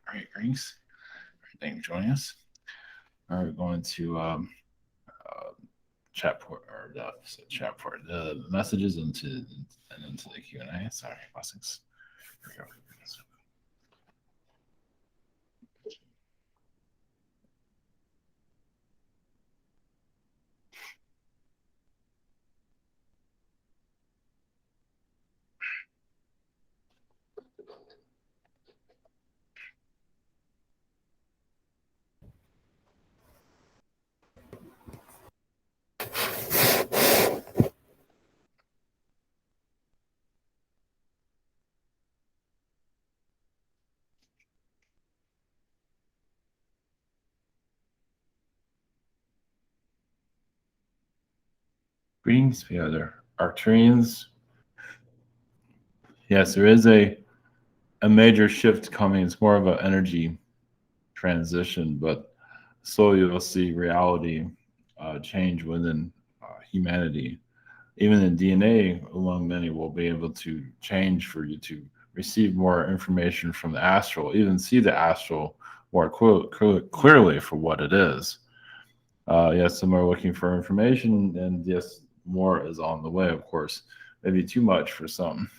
All right, greetings. Thank you for joining us. All right, we're going to chat port or chat port the messages into the Q and A. Sorry, blessings. Here we go. Greetings, we have the Arcturians. Yes, there is a major shift coming. It's more of an energy transition, but slowly you'll see reality change within humanity. Even the DNA among many will be able to change for you to receive more information from the astral, even see the astral more clearly for what it is. Yes, some are looking for information, and yes, more is on the way, of course. Maybe too much for some,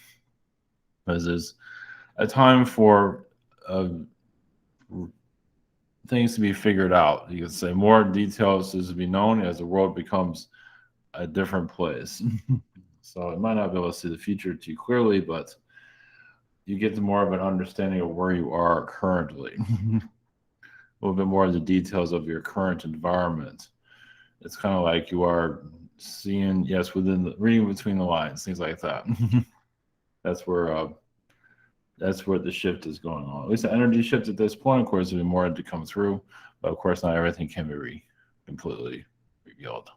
because there's a time for things to be figured out. You could say more details is to be known as the world becomes a different place. So you might not be able to see the future too clearly, but you get to more of an understanding of where you are currently. A little bit more of the details of your current environment. It's kind of like you are seeing, yes, within the reading between the lines, things like that. That's where the shift is going on. At least the energy shift at this point, of course, there'll be more to come through, but of course, not everything can be completely revealed.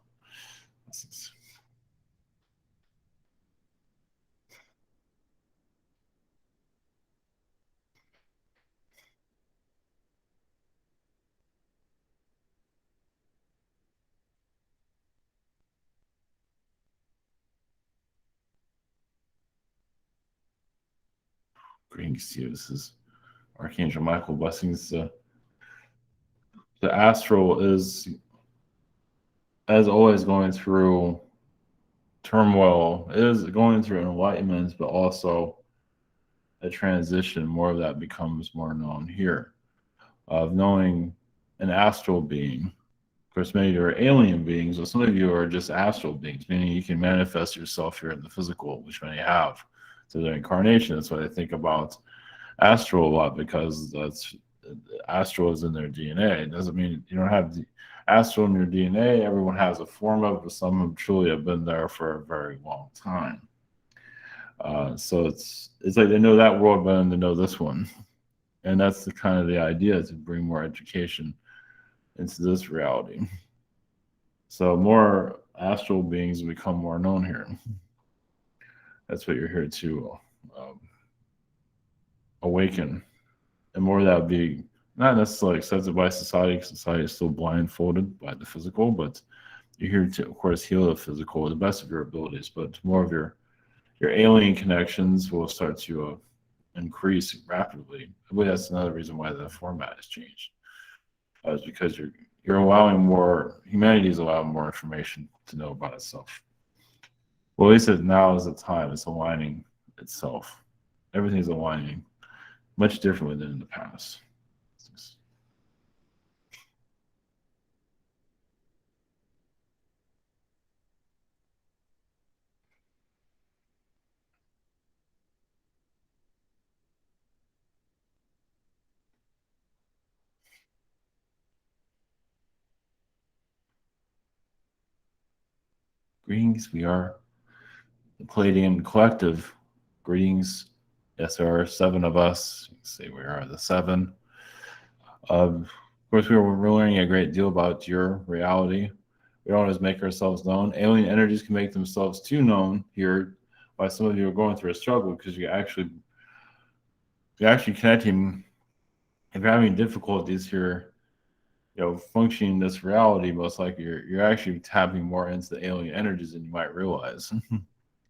Greetings to you. This is Archangel Michael. Blessings. The astral is, as always, going through turmoil. It is going through enlightenment, but also a transition. More of that becomes more known here, of knowing an astral being. Of course, many of you are alien beings, but some of you are just astral beings, meaning you can manifest yourself here in the physical, which many have. So their incarnation. That's why they think about astral a lot, because that's astral is in their DNA. It doesn't mean you don't have the astral in your DNA. Everyone has a form of it, but some of them truly have been there for a very long time. So it's like they know that world better than they know this one, and that's the kind of the idea, to bring more education into this reality. So more astral beings become more known here. That's what you're here to awaken, and more of that would be not necessarily accepted by society, because society is still blindfolded by the physical, but you're here to, of course, heal the physical with the best of your abilities, but more of your alien connections will start to increase rapidly. I believe that's another reason why the format has changed. Is because you're allowing more, humanity is allowing more information to know about itself. Well, at least now is the time it's aligning itself. Everything's aligning much differently than in the past. Greetings, we are the Pleiadian Collective. Greetings. Yes, there are 7 of us. Say we are the 7. Of course, we're learning a great deal about your reality. We don't always make ourselves known. Alien energies can make themselves too known here. Why some of you are going through a struggle, because you're actually connecting. If you're having difficulties here, functioning in this reality, most likely you're actually tapping more into the alien energies than you might realize.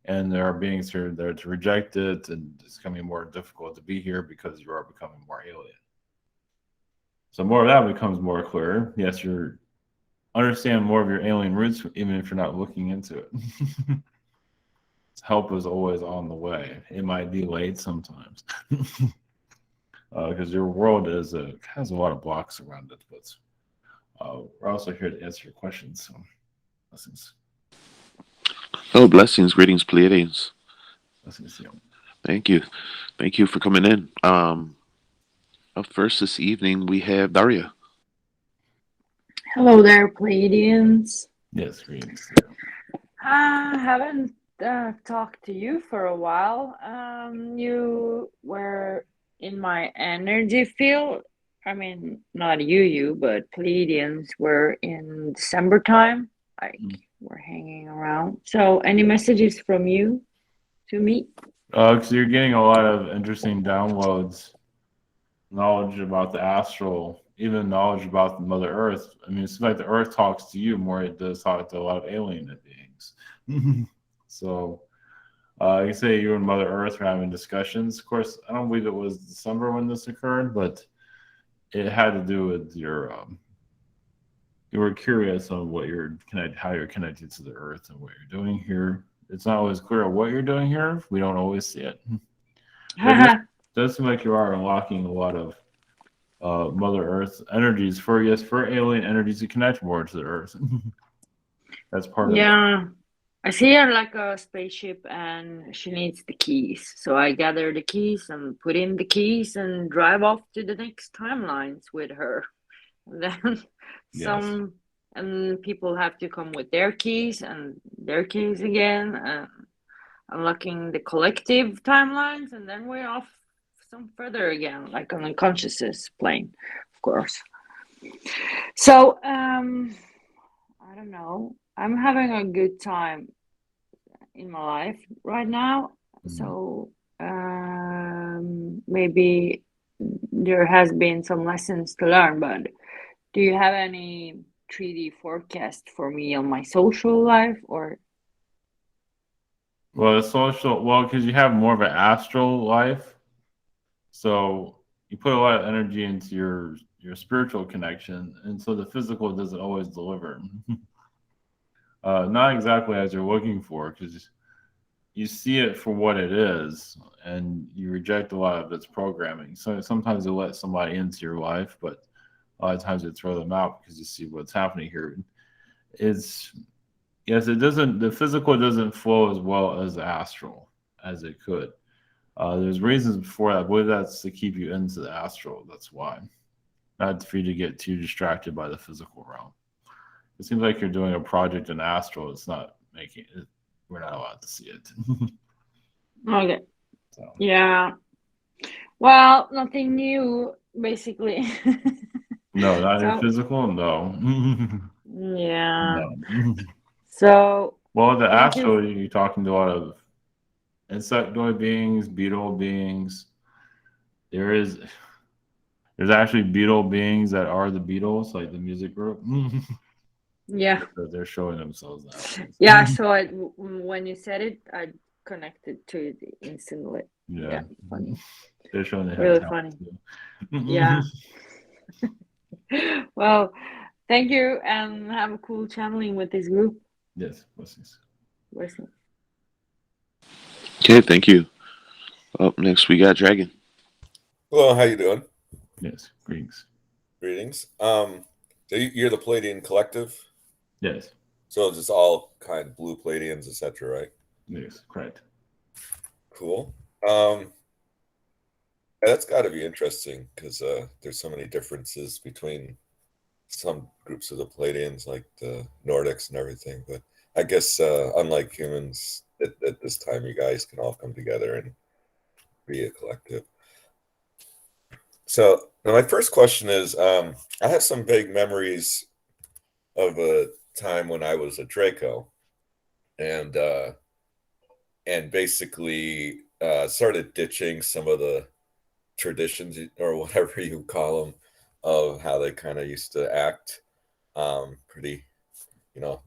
And there are beings here there to reject it, and it's becoming more difficult to be here because you are becoming more alien. So more of that becomes more clear. Yes, you're understand more of your alien roots, even if you're not looking into it. Help is always on the way. It might be late sometimes, because your world has a lot of blocks around it. But we're also here to answer your questions. So, blessings, Oh, blessings, greetings, Pleiadians. blessings, you. Thank you for coming in. Up first this evening we have Daria. Hello there, Pleiadians. Yes, greetings. I haven't talked to you for a while. You were in my energy field. I mean, not you, but Pleiadians were in December time. Like, we're hanging around. So, any messages from you to me? Because you're getting a lot of interesting downloads, knowledge about the astral, even knowledge about the Mother Earth. I mean, it's like the Earth talks to you more. It does talk to a lot of alien beings. So, you say you and Mother Earth are having discussions. Of course, I don't believe it was December when this occurred, but it had to do with your. You were curious on how you're connected to the Earth and what you're doing here. It's not always clear what you're doing here. We don't always see it. But it does seem like you are unlocking a lot of Mother Earth energies for alien energies to connect more to the Earth. That's part of it. Yeah. I see her like a spaceship and she needs the keys. So I gather the keys and put in the keys and drive off to the next timelines with her. And then Yes. some and people have to come with their keys and their keys again and unlocking the collective timelines and then we're off some further again, like on the consciousness plane, of course. So I don't know. I'm having a good time in my life right now. So maybe there has been some lessons to learn, but do you have any 3D forecast for me on my social life or? Well, because you have more of an astral life, so you put a lot of energy into your spiritual connection, and so the physical doesn't always deliver. Not exactly as you're looking for, because you see it for what it is, and you reject a lot of its programming. So sometimes you let somebody into your life, but a lot of times you throw them out because you see what's happening here. It's Yes, it doesn't. The physical doesn't flow as well as the astral as it could. There's reasons for that. I believe that's to keep you into the astral. That's why, not for you to get too distracted by the physical realm. It seems like you're doing a project in astral. It's not making it. We're not allowed to see it. Okay. So, Yeah. Well, nothing new, basically. no, not your So, physical. No, yeah. no. So, Well, the thank you. astral, you're talking to a lot of insectoid beings, beetle beings. There is There's actually beetle beings that are the Beatles, like the music group. Yeah. They're showing themselves Yeah, I nowadays. saw it when you said it. I connected to it instantly. Yeah, Yeah, funny. they're showing they have Really talent funny. too. Yeah. Well, thank you and have a cool channeling with this group. Yes, blessings. Listen. Okay, thank you. Up next we got Dragon. Hello, how you doing? Yes, greetings. Greetings. So you're the Pleiadian collective, Yes, so it's just all kind of blue Pleiadians, etc., right? yes, correct. Cool. That's got to be interesting because there's so many differences between some groups of the Pleiadians, like the Nordics and everything. But I guess unlike humans, at this time, you guys can all come together and be a collective. So now my first question is, I have some vague memories of a time when I was a Draco, and basically started ditching some of the traditions or whatever you call them of how they kind of used to act, pretty,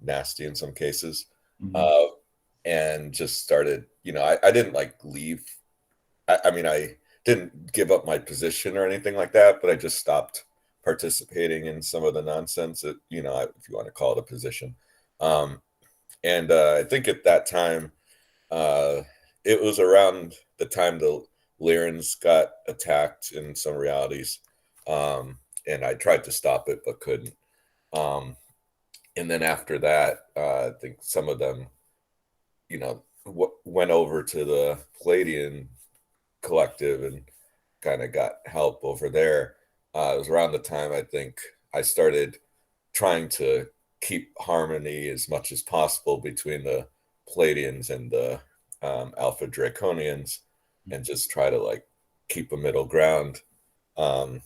nasty in some cases, Mhm. uh, and just started. I didn't like leave. I mean, I didn't give up my position or anything like that, but I just stopped participating in some of the nonsense that, you know, if you want to call it a position. And I think at that time, it was around the time the Lyrans got attacked in some realities. And I tried to stop it, but couldn't. And then after that, I think some of them, you know, went over to the Pleiadian collective and kind of got help over there. It was around the time I think I started trying to keep harmony as much as possible between the Pleiadians and the Alpha Draconians, and just try to like keep a middle ground. I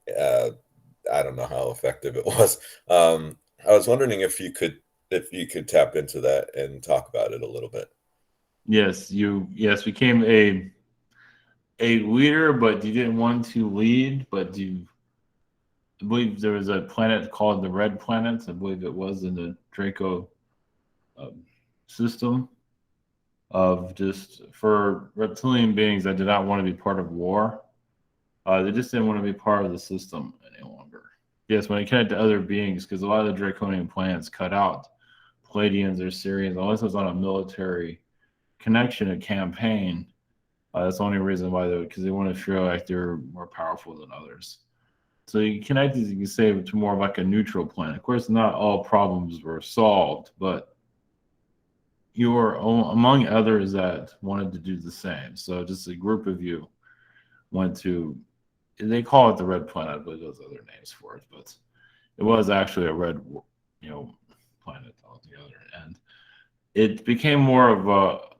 don't know how effective it was. I was wondering if you could tap into that and talk about it a little bit. Yes, you became a leader, but you didn't want to lead. But I believe there was a planet called the Red Planet. I believe it was in the Draco system of just for reptilian beings that did not want to be part of war. They just didn't want to be part of the system any longer. Yes, when it connected to other beings, because a lot of the Draconian planets cut out Pleiadians or Syrians, unless it was on a military connection, a campaign. That's the only reason why because they want to feel like they're more powerful than others. So you connect, as you can say, to more of like a neutral planet. Of course, not all problems were solved, but you were among others that wanted to do the same. So just a group of you went to, they call it the Red Planet, but there's other names for it. But it was actually a red, planet altogether, and it became more of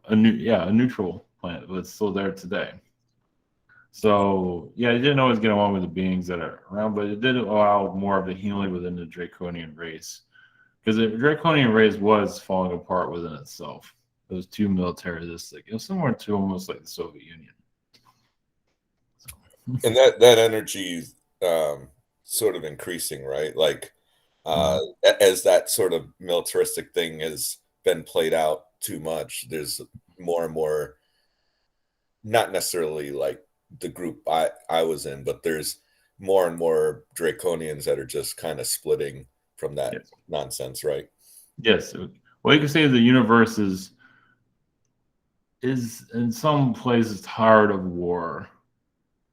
a neutral planet, but it's still there today. So yeah, it didn't always get along with the beings that are around, but it did allow more of the healing within the Draconian race, because the Draconian race was falling apart within itself. It was too militaristic. It was similar to almost like the Soviet Union. And that energy sort of increasing, right? Like as that sort of militaristic thing has been played out too much, there's more and more, not necessarily like the group I was in, but there's more and more Draconians that are just kind of splitting from that nonsense, right? Yes. Well, you can say the universe is in some places tired of war.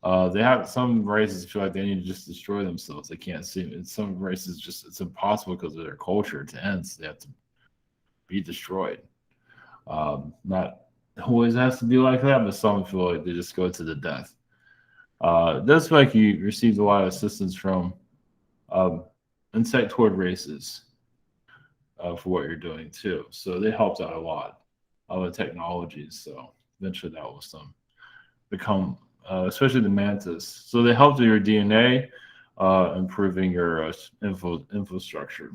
They have some races feel like they need to just destroy themselves. They can't see it. In some races, it's impossible because of their culture to end. So they have to be destroyed. Not always has to be like that, but some feel like they just go to the death. It does feel like you received a lot of assistance from insectoid races for what you're doing too. So they helped out a lot of the technologies. So eventually that will become, especially the mantis. So they helped with your DNA, improving your infrastructure.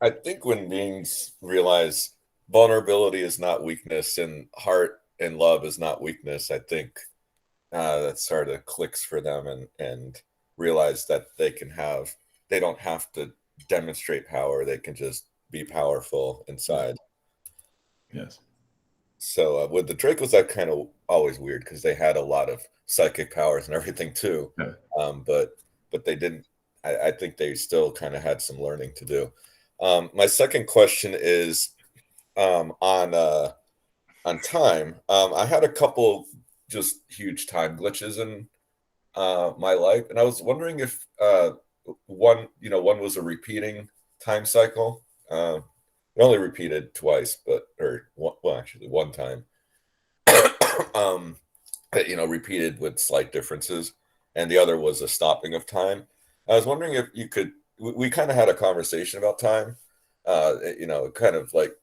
I think when beings realize vulnerability is not weakness and heart and love is not weakness, I think that sort of clicks for them and realize that they don't have to demonstrate power. They can just be powerful inside. Yes. So with the Dracos, that kind of always weird because they had a lot of psychic powers and everything too. Yeah. But they didn't. I think they still kind of had some learning to do. My second question is on time. I had a couple just huge time glitches in my life, and I was wondering if one was a repeating time cycle. It only repeated twice, actually one time. Repeated with slight differences, and the other was a stopping of time. I was wondering if you could. We kind of had a conversation about time. Kind of like,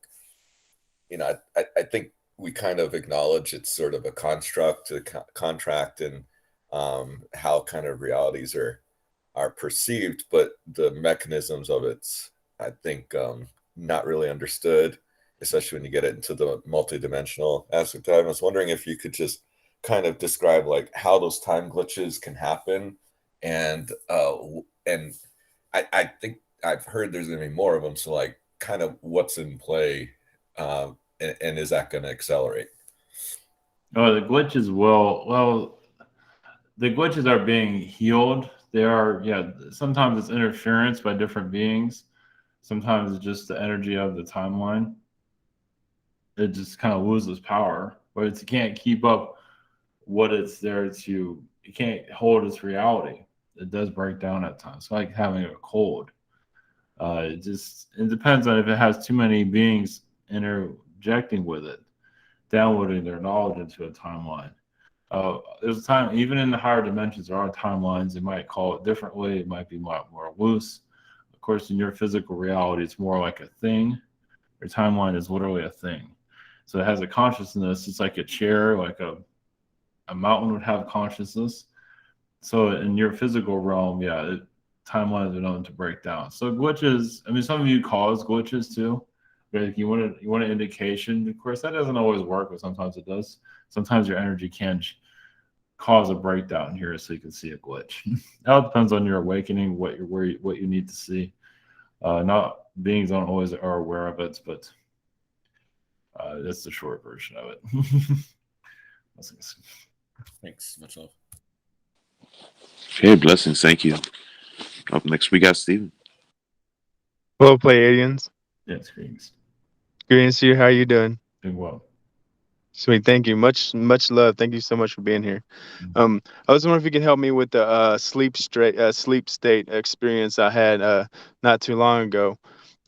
I think we kind of acknowledge it's sort of a construct, a contract, and how kind of realities are perceived, but the mechanisms of it's, I think, not really understood, especially when you get into the multidimensional aspect. I was wondering if you could just kind of describe like how those time glitches can happen, and I think I've heard there's going to be more of them. So like, kind of what's in play, and is that going to accelerate? Oh, the glitches the glitches are being healed they are, yeah, sometimes it's interference by different beings. Sometimes it's just the energy of the timeline. It just kind of loses power, but it can't keep up what it's there to. It can't hold its reality. It does break down at times. It's like having a cold. It depends on if it has too many beings interjecting with it, downloading their knowledge into a timeline. There's a time, even in the higher dimensions, there are timelines. They might call it differently. It might be more loose. Of course, in your physical reality, it's more like a thing. Your timeline is literally a thing. So it has a consciousness. It's like a chair, like a mountain would have consciousness. So in your physical realm, yeah, timelines are known to break down. So glitches, I mean, some of you cause glitches too. But if you want an indication, of course, that doesn't always work, but sometimes it does. Sometimes your energy can cause a breakdown here, so you can see a glitch. That depends on your awakening, what you need to see. Not beings don't always are aware of it, but that's the short version of it. Thanks. Much love. Okay, blessings. Thank you. Up next, we got Steven. Hello, Pleiadians. Yeah, it's greetings. Greetings to you. How you doing? Doing well. Sweet. Thank you. Much love. Thank you so much for being here. I was wondering if you could help me with the sleep state experience I had not too long ago.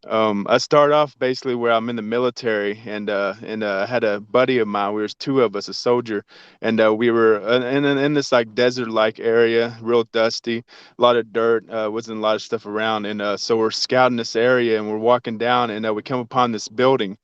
I start off basically where I'm in the military, and I had a buddy of mine. We was two of us, a soldier, and we were in this like desert-like area, real dusty, a lot of dirt, wasn't a lot of stuff around, and so we're scouting this area, and we're walking down, and we come upon this building.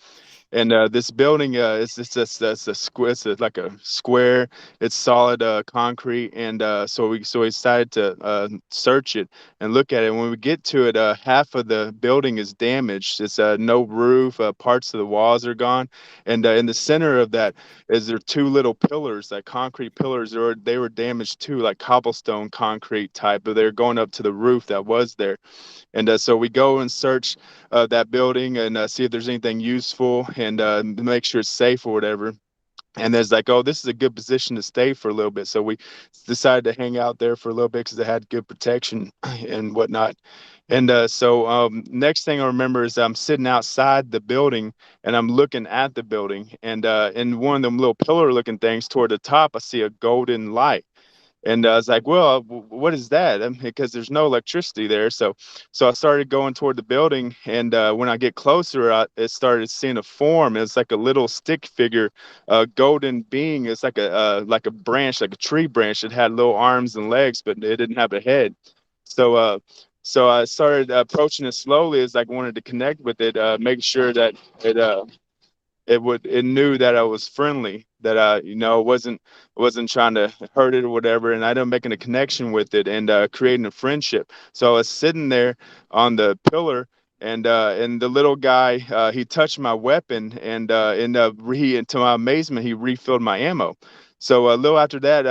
And this building, it's a square. Like a square. It's solid concrete, and so we decided to search it and look at it. When we get to it, half of the building is damaged. It's no roof. Parts of the walls are gone, and in the center of that is there two little pillars, like concrete pillars. They were damaged too, like cobblestone concrete type, but they're going up to the roof that was there. And so we go and search that building and see if there's anything useful, and make sure it's safe or whatever. And there's like, oh, this is a good position to stay for a little bit. So we decided to hang out there for a little bit because it had good protection and whatnot. And so next thing I remember is I'm sitting outside the building, and I'm looking at the building, and in one of them little pillar looking things toward the top, I see a golden light. And I was like, well, what is that? Because there's no electricity there. So I started going toward the building. And when I get closer, it started seeing a form. It's like a little stick figure, golden being. It's like a branch, like a tree branch. It had little arms and legs, but it didn't have a head. So I started approaching it slowly as I wanted to connect with it, make sure that it knew that I was friendly, that I wasn't trying to hurt it or whatever, and I didn't making a connection with it and creating a friendship. So I was sitting there on the pillar, and the little guy, he touched my weapon, and to my amazement, he refilled my ammo. So a little after that,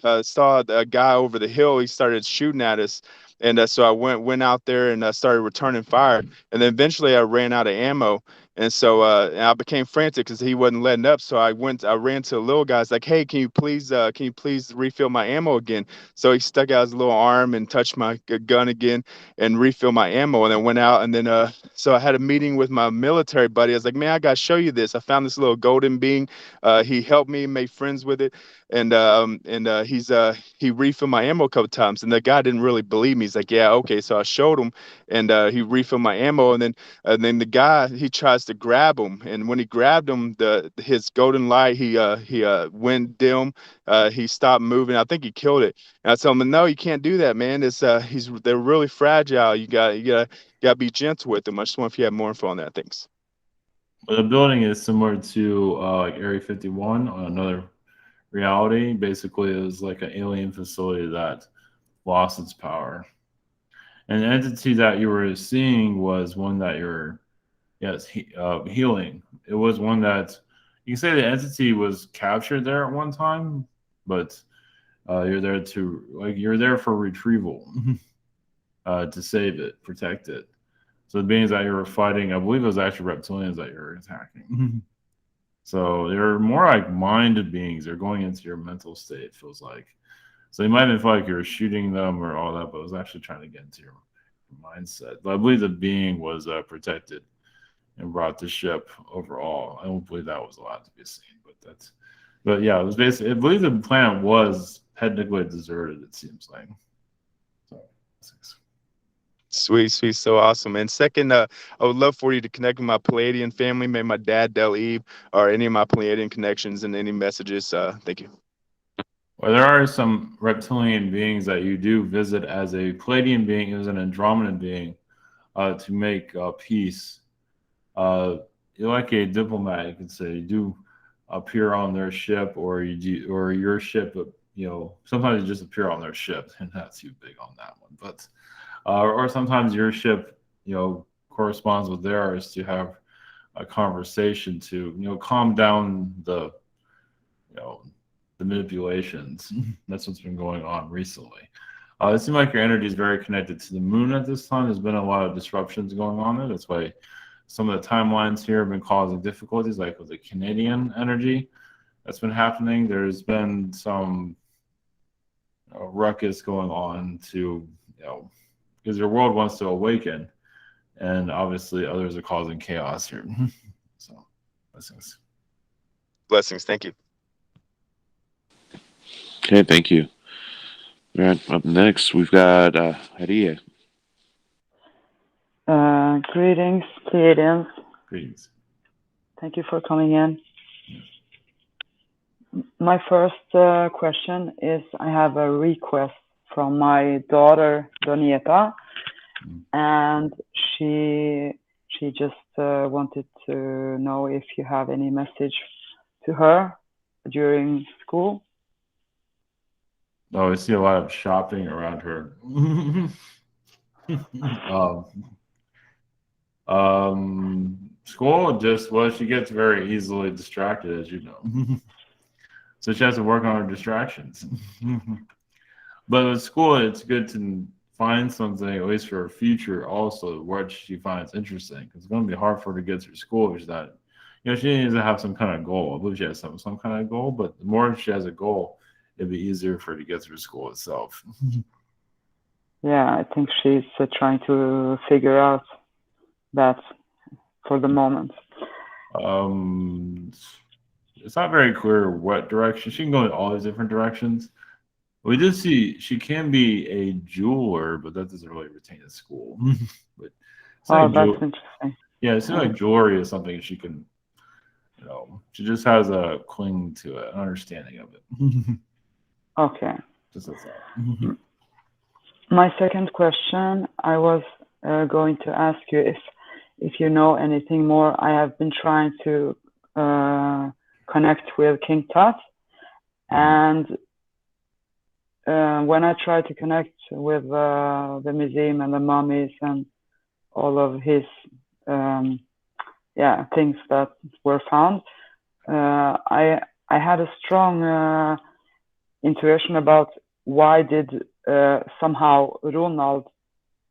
I saw a guy over the hill. He started shooting at us. And so I went out there and started returning fire. And then eventually I ran out of ammo. And so I became frantic because he wasn't letting up. So I ran to the little guy. I was like, hey, can you please refill my ammo again? So he stuck out his little arm and touched my gun again and refill my ammo, and then went out. And then so I had a meeting with my military buddy. I was like, man, I got to show you this. I found this little golden being. He helped me, made friends with it. And he refilled my ammo a couple times. And the guy didn't really believe me. He's like, yeah, okay. So I showed him, and he refilled my ammo. And then the guy, he tries to grab him, and when he grabbed him, his golden light, he went dim. He stopped moving. I think he killed it. And I told him, no, you can't do that, man. They're really fragile. You got to be gentle with them. I just wonder if you have more info on that. Thanks. Well, the building is similar to like Area 51 on another reality. Basically, it was like an alien facility that lost its power. And the entity that you were seeing was one that you're, healing. It was one that you can say the entity was captured there at one time, but you're there for retrieval, to save it, protect it. So the beings that you were fighting, I believe it was actually reptilians that you were attacking. So they're more like minded beings. They're going into your mental state, it feels like. So you might even feel like you were shooting them or all that, but it was actually trying to get into your mindset. But I believe the being was protected and brought the ship overall. I don't believe that was allowed to be seen, but yeah, it was basically. I believe the planet was technically deserted. It seems like. So, Sweet, sweet, so awesome. And second, I would love for you to connect with my Pleiadian family, maybe my dad, Del Eve, or any of my Pleiadian connections and any messages. Thank you. Well, there are some reptilian beings that you do visit as a Pleiadian being, as an Andromedan being, to make peace. You're like a diplomat, you could say. You do appear on their ship, or your ship. Sometimes you just appear on their ship, and that's too big on that one. But or sometimes your ship, corresponds with theirs to have a conversation to, calm down the manipulations. That's what's been going on recently. It seems like your energy is very connected to the moon at this time. There's been a lot of disruptions going on there. That's why some of the timelines here have been causing difficulties, like with the Canadian energy that's been happening. There's been some ruckus going on to, because your world wants to awaken, and obviously others are causing chaos here. So, blessings. Blessings. Thank you. Okay, thank you. All right, up next we've got Daria. Greetings, Pleiadians. Greetings. Thank you for coming in. My first question is, I have a request from my daughter, Donieta, and she just wanted to know if you have any message to her during school. Oh, I see a lot of shopping around her. School she gets very easily distracted, as you know. So she has to work on her distractions. But with school, it's good to find something, at least for her future, also what she finds interesting. Because it's going to be hard for her to get through school if she's not, she needs to have some kind of goal. I believe she has some kind of goal, but the more she has a goal, it'd be easier for her to get through school itself. Yeah, I think she's trying to figure out that for the moment. It's not very clear what direction. She can go in all these different directions. We did see she can be a jeweler, but that doesn't really pertain to school. But that's interesting. Yeah, it seems like jewelry is something she can, she just has a cling to it, an understanding of it. Okay. Just that's all. My second question, I was going to ask you if you know anything more. I have been trying to connect with King Tut, and when I try to connect with the museum and the mummies and all of his things that were found, I had a strong intuition about why did somehow Ronald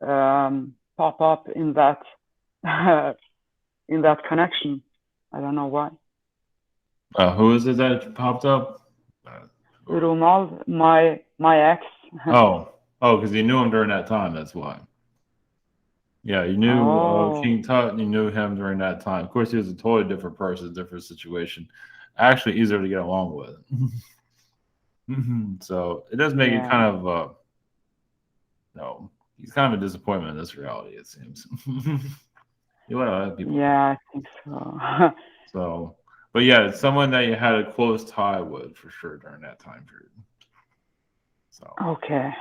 pop up in that connection. I don't know why. Who is it that popped up? Ronald, my ex. Because you knew him during that time. That's why. Yeah, you knew King Tut, and you knew him during that time. Of course, he was a totally different person, different situation. Actually, easier to get along with. So it does make it kind of he's kind of a disappointment in this reality, it seems. You want other people. Yeah, I think so. So, but yeah, it's someone that you had a close tie with for sure during that time period. So okay.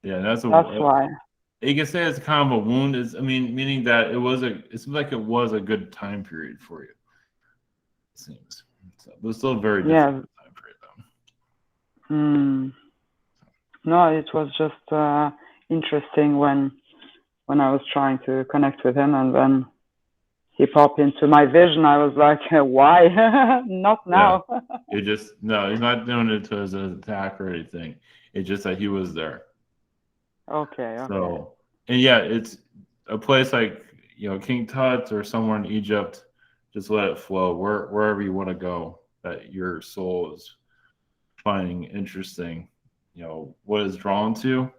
Yeah, that's why. You can say it's kind of a wound. Meaning that it seems like it was a good time period for you. It seems. So, but it's still a very different time period, though. No, it was just interesting when I was trying to connect with him, and then he popped into my vision. I was like, why? Not now. Yeah. He's not doing it as an attack or anything. It's just that he was there. Okay. So, and yeah, it's a place like, King Tut or somewhere in Egypt. Just let it flow wherever you want to go that your soul is finding interesting. what is drawn to.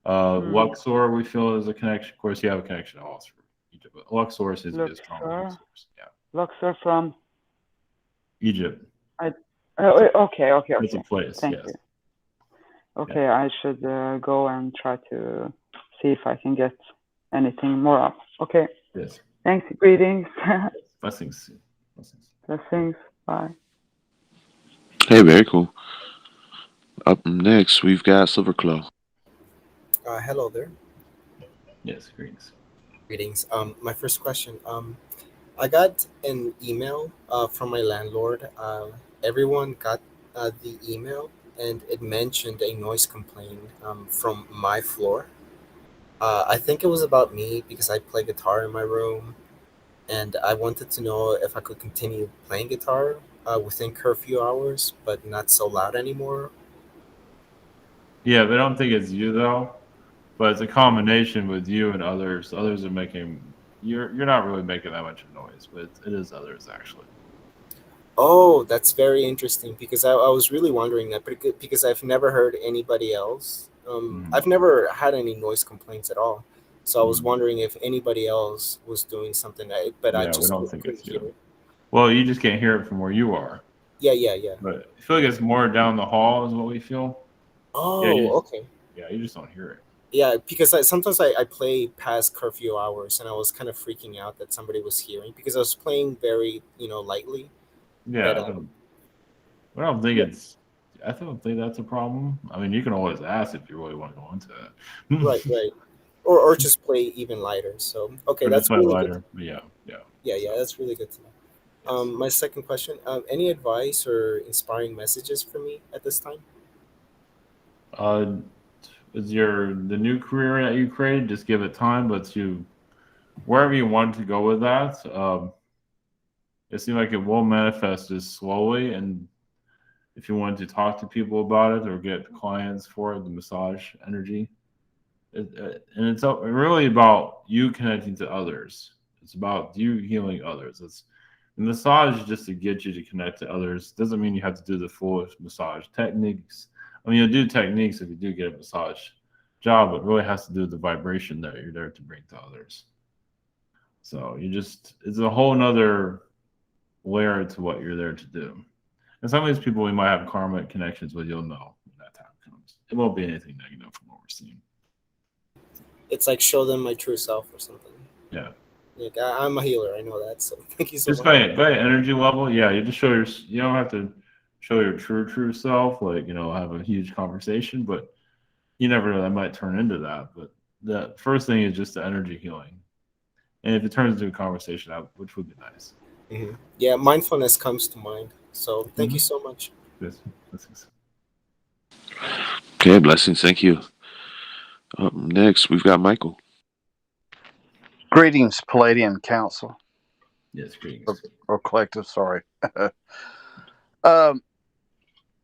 Luxor, we feel is a connection. Of course, you have a connection to all three. Egypt, but Luxor is a strong Luxor? source. Yeah, Luxor from. Egypt. Okay. It's a place. Thank Yes. you. Okay, I should go and try to see if I can get anything more up. Okay. Yes. Thanks. Greetings. Blessings. Blessings. Bye. Hey, very cool. Up next, we've got Silverclaw. Hello there. Yes. Greetings. Greetings. My first question. I got an email from my landlord. Everyone got the email, and it mentioned a noise complaint from my floor. I think it was about me because I play guitar in my room, and I wanted to know if I could continue playing guitar within curfew hours, but not so loud anymore. Yeah, but I don't think it's you though. But it's a combination with you and others. Others are making. You're not really making that much of noise, but it is others actually. Oh, that's very interesting because I was really wondering that because I've never heard anybody else. I've never had any noise complaints at all. So I was wondering if anybody else was doing something, but I Yeah, we just don't think couldn't it's hear you. it. Well, you just can't hear it from where you are. Yeah. But I feel like it's more down the hall is what we feel. Oh, okay. Yeah, you just don't hear it. Yeah, because sometimes I play past curfew hours, and I was kind of freaking out that somebody was hearing because I was playing very, lightly. Yeah, But I don't think yeah, it's. I don't think that's a problem. I mean, you can always ask if you really want to go into that. right. Or just play even lighter. So okay, Or just that's play really good. lighter. But yeah. Yeah, So, that's really good to know. yes. My second question, any advice or inspiring messages for me at this time? Is the new career that you created? Just give it time, but wherever you want to go with that. It seems like it will manifest just slowly, and if you want to talk to people about it or get clients for it, the massage energy, and it's really about you connecting to others. It's about you healing others. The massage is just to get you to connect to others. Doesn't mean you have to do the full massage techniques. I mean, you'll do techniques if you do get a massage job, but it really has to do with the vibration that you're there to bring to others. So it's a whole nother layer to what you're there to do. And some of these people we might have karmic connections with, you'll know when that time comes. It won't be anything negative from what we're seeing. It's like show them my true self or something. Yeah. Like I'm a healer, I know that. So thank you so Just much. by energy level, yeah, you just you don't have to show your true self, like, have a huge conversation, but you never know, that might turn into that. But the first thing is just the energy healing. And if it turns into a conversation, which would be nice. Mm-hmm. Yeah, mindfulness comes to mind. So thank you so much. Yes. Okay, blessings. Thank you. Up next, we've got Michael. Greetings, Palladian Council. Yes, greetings. Or collective, sorry.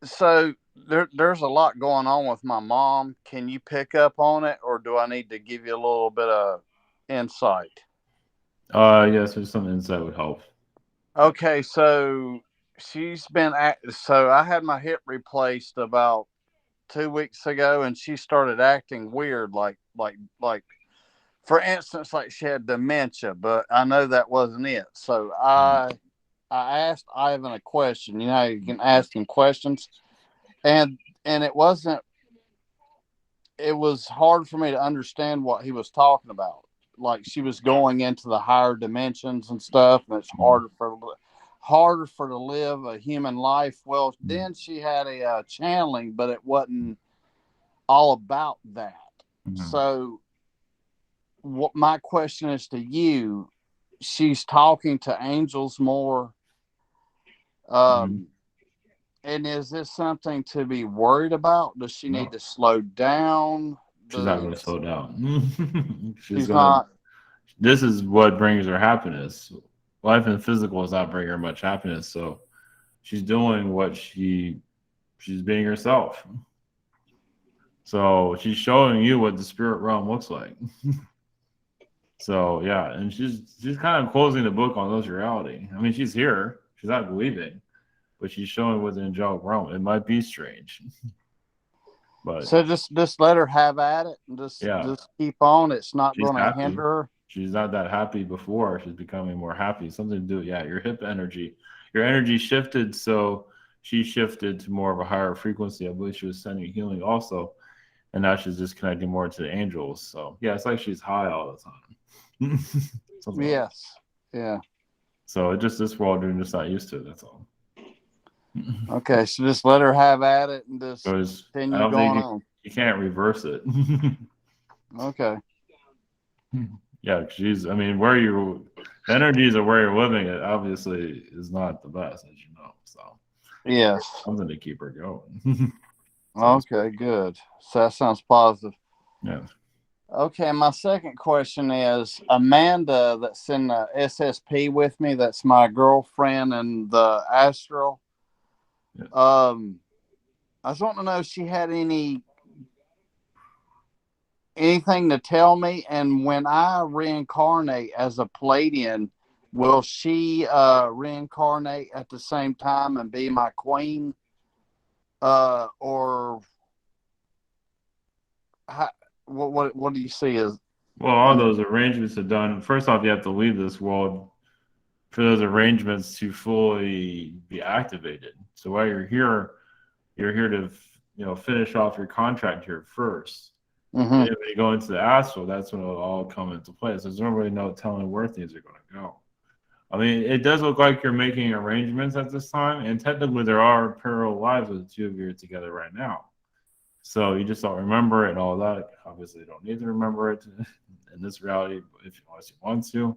So there's a lot going on with my mom. Can you pick up on it, or do I need to give you a little bit of insight? Yes, there's some insight would help. Okay, so so I had my hip replaced about 2 weeks ago, and she started acting weird, like for instance, like she had dementia, but I know that wasn't it. So I asked Ivan a question. You know how you can ask him questions, and it was hard for me to understand what he was talking about. Like she was going into the higher dimensions and stuff, and it's harder for to live a human life. Well, then she had a channeling, but it wasn't all about that. So what my question is to you, she's talking to angels more. And is this something to be worried about? Does she need to slow down? She's not going to slow down. She's not. This is what brings her happiness. Life in physical is not bringing her much happiness. So she's doing what she's being herself. So she's showing you what the spirit realm looks like. So yeah, and she's kind of closing the book on those reality. I mean, she's here. She's not believing, but she's showing what the angelic realm. It might be strange. But So just let her have at it and just keep on. It's not she's going to happy. hinder her. She's not that happy before. She's becoming more happy. Something to do. Yeah, your hip energy. Your energy shifted, so she shifted to more of a higher frequency. I believe she was sending healing also. And now she's just connecting more to the angels. So yeah, it's like she's high all the time. Yes. Yeah. So just this world, you're just not used to it. That's all. Okay, so just let her have at it and just Because I continue don't going think on. you can't reverse it. Okay. Yeah, she's. I mean, the energies of where you're living, it obviously is not the best, as you know. So Yes. something to keep her going. Okay, good. So that sounds positive. Yeah. Okay, my second question is Amanda, that's in the SSP with me. That's my girlfriend in the Astral. Yeah. I was wanting to know if she had anything to tell me, and when I reincarnate as a Pleiadian, will she reincarnate at the same time and be my queen? Or what do you see as? Well, all those arrangements are done. First off, you have to leave this world for those arrangements to fully be activated. So while you're here to finish off your contract here first. Mm-hmm. And when you go into the astral, that's when it'll all come into play. So there's no really no telling where things are going to go. I mean, it does look like you're making arrangements at this time, and technically there are parallel lives with the two of you together right now. So you just don't remember it and all that. Obviously, you don't need to remember it in this reality if unless you want to.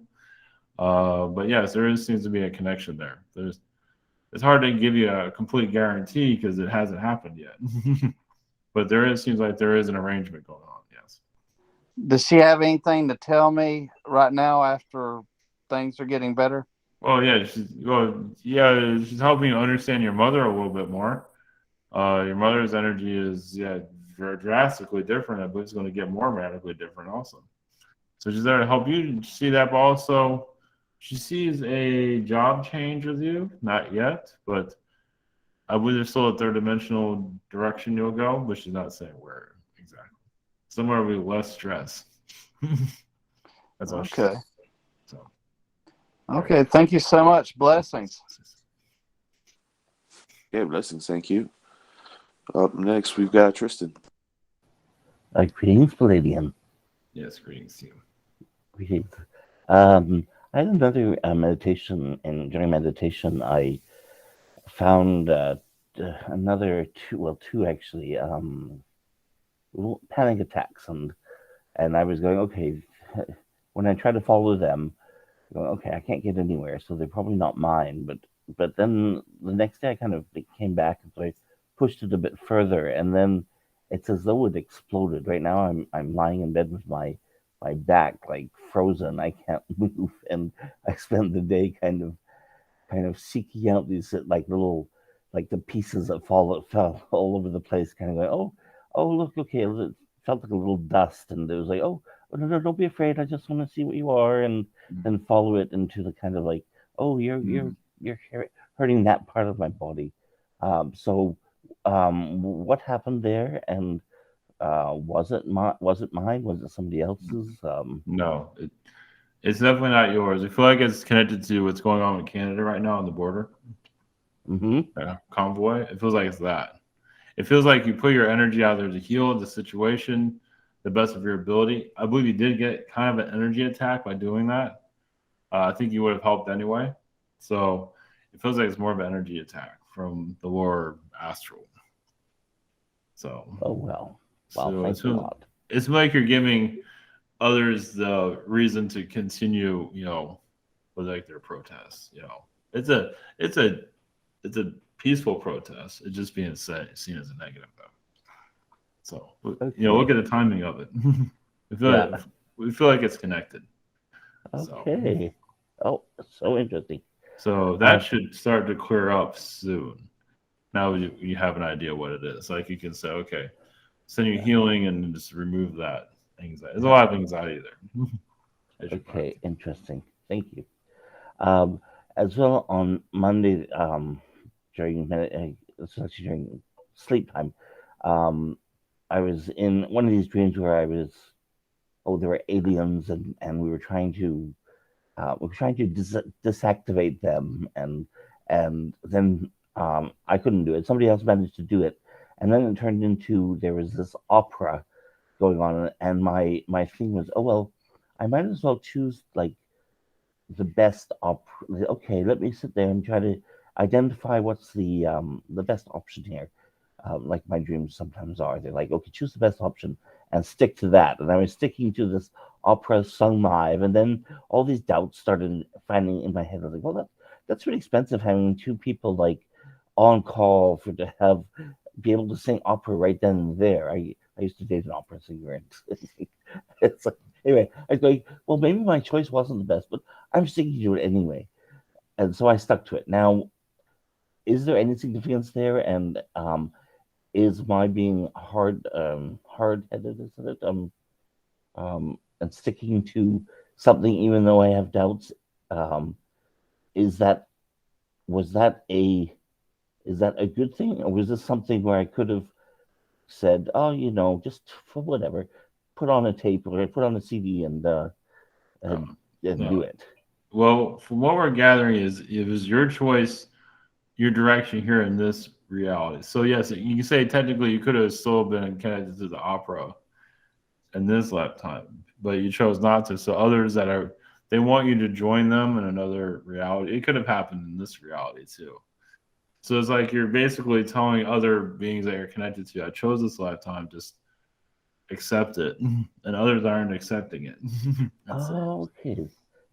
But yes, seems to be a connection there. It's hard to give you a complete guarantee because it hasn't happened yet. But seems like there is an arrangement going on. Yes. Does she have anything to tell me right now after things are getting better? Well, yeah, she's helping you understand your mother a little bit more. Your mother's energy is very drastically different. I believe it's going to get more radically different also. So she's there to help you see that, but also she sees a job change with you. Not yet, but I believe there's still a third dimensional direction you'll go, but she's not saying where exactly. Somewhere with less stress. That's all. Okay. So. Okay. Thank you so much. Blessings. Yeah, blessings. Thank you. Up next, we've got Tristan. Greetings, Pleiadian. Yes, greetings to you. Greetings. I had another meditation, and during meditation, I found two actually, panic attacks, and I was going, okay, when I try to follow them, going, okay, I can't get anywhere, so they're probably not mine. But then the next day, I kind of came back, and so I pushed it a bit further, and then it's as though it exploded. Right now, I'm lying in bed with my back like frozen. I can't move, and I spend the day kind of seeking out these like the pieces that fell all over the place, kind of going, oh look, okay, it felt like a little dust, and it was like, oh no, don't be afraid, I just want to see what you are, and then follow it into the kind of like, oh, you're hurting that part of my body. So what happened there, and was it mine? Was it somebody else's? No, it's definitely not yours. I feel like it's connected to what's going on with Canada right now on the border. Convoy. It feels like it's that. It feels like you put your energy out there to heal the situation the best of your ability. I believe you did get kind of an energy attack by doing that. I think you would have helped anyway. So it feels like it's more of an energy attack from the lower astral. So. Oh well. So thanks a lot. It's like you're giving others the reason to continue, with like their protests. It's a peaceful protest. It's just being seen as a negative though. So look at the timing of it. We feel like it's connected. Okay. Oh, so interesting. So that should start to clear up soon. Now you have an idea what it is. Like you can say, okay, send you healing and just remove that anxiety. There's a lot of anxiety there. Okay, interesting. Thank you. As well on Monday, during sleep time, I was in one of these dreams where there were aliens, and we were trying to disactivate them, and then I couldn't do it. Somebody else managed to do it, and then it turned into there was this opera going on, and my thing was, oh well, I might as well choose like the best okay, let me sit there and try to identify what's the best option here. Like my dreams sometimes are. They're like, okay, choose the best option and stick to that. And I was sticking to this opera sung live, and then all these doubts started finding in my head. I was like, well, that's really expensive having two people like on call to be able to sing opera right then and there. I used to date an opera singer, and it's like, anyway, I was going, well, maybe my choice wasn't the best, but I'm sticking to it anyway. And so I stuck to it. Now, is there any significance there? And is my being hard-headed, isn't it? And sticking to something even though I have doubts, is that a good thing, or was this something where I could have said, oh, just for whatever, put on a tape or put on a CD and do it? Well, from what we're gathering is it was your choice, your direction here in this reality. So yes, you can say technically you could have still been connected to the opera in this lifetime, but you chose not to. So others they want you to join them in another reality. It could have happened in this reality too. So it's like you're basically telling other beings that you're connected to, I chose this lifetime, just accept it. And others aren't accepting it. Okay.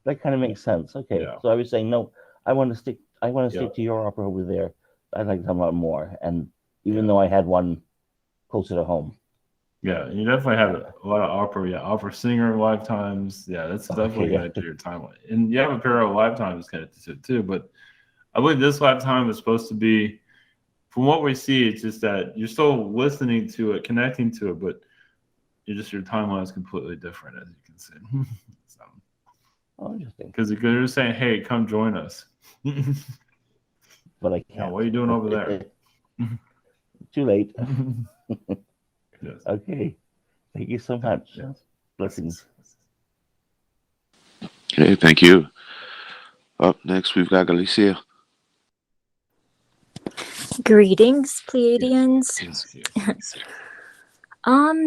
That kind of makes sense. Okay. Yeah. So I was saying, no, I want to stick to your opera over there. I'd like them a lot more. And even though I had one closer to home. Yeah, you definitely have a lot of opera singer lifetimes. Yeah, that's definitely connected to your timeline. And you have a pair of lifetimes connected to it too. But I believe this lifetime is supposed to be, from what we see, it's just that you're still listening to it, connecting to it, but your timeline is completely different, as you can see. So, interesting. Because they're saying, hey, come join us. But I can't. Yeah, what are you doing over there? Too late. Yes. Okay. Thank you so much. Yes. Blessings. Okay, thank you. Up next, we've got Galicia. Greetings, Pleiadians. Yes.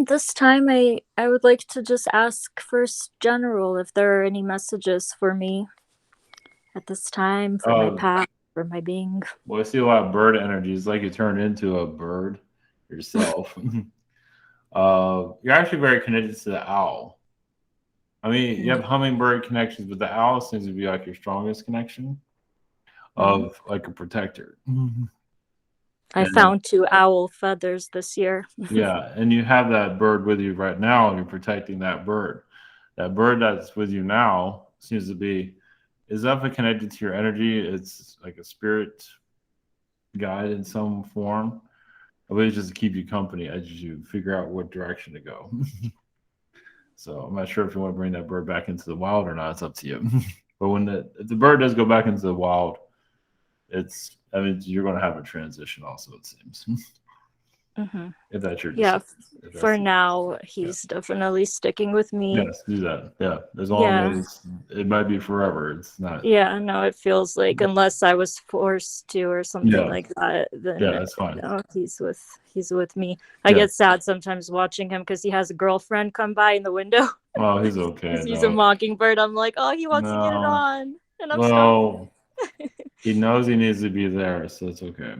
This time I would like to just ask first general if there are any messages for me at this time, for my path, for my being. Well, I see a lot of bird energy. It's like you turn into a bird yourself. You're actually very connected to the owl. I mean, you have hummingbird connections, but the owl seems to be like your strongest connection of like a protector. I found 2 owl feathers this year. Yeah, and you have that bird with you right now, and you're protecting that bird. That bird that's with you now seems to be is definitely connected to your energy. It's like a spirit guide in some form. I believe it's just to keep you company as you figure out what direction to go. So I'm not sure if you want to bring that bird back into the wild or not. It's up to you. But if the bird does go back into the wild, you're going to have a transition also, it seems. Mm-hmm. If that's your decision. Yeah, for now, he's definitely sticking with me. Yes, do that. Yeah, as long as it might be forever. It's not. Yeah, no, it feels like unless I was forced to or something like that, then that's fine. He's with me. I get sad sometimes watching him because he has a girlfriend come by in the window. Oh, he's okay. He's a mockingbird. I'm like, oh, he wants to get it on, and I'm stopping. He knows he needs to be there, so it's okay.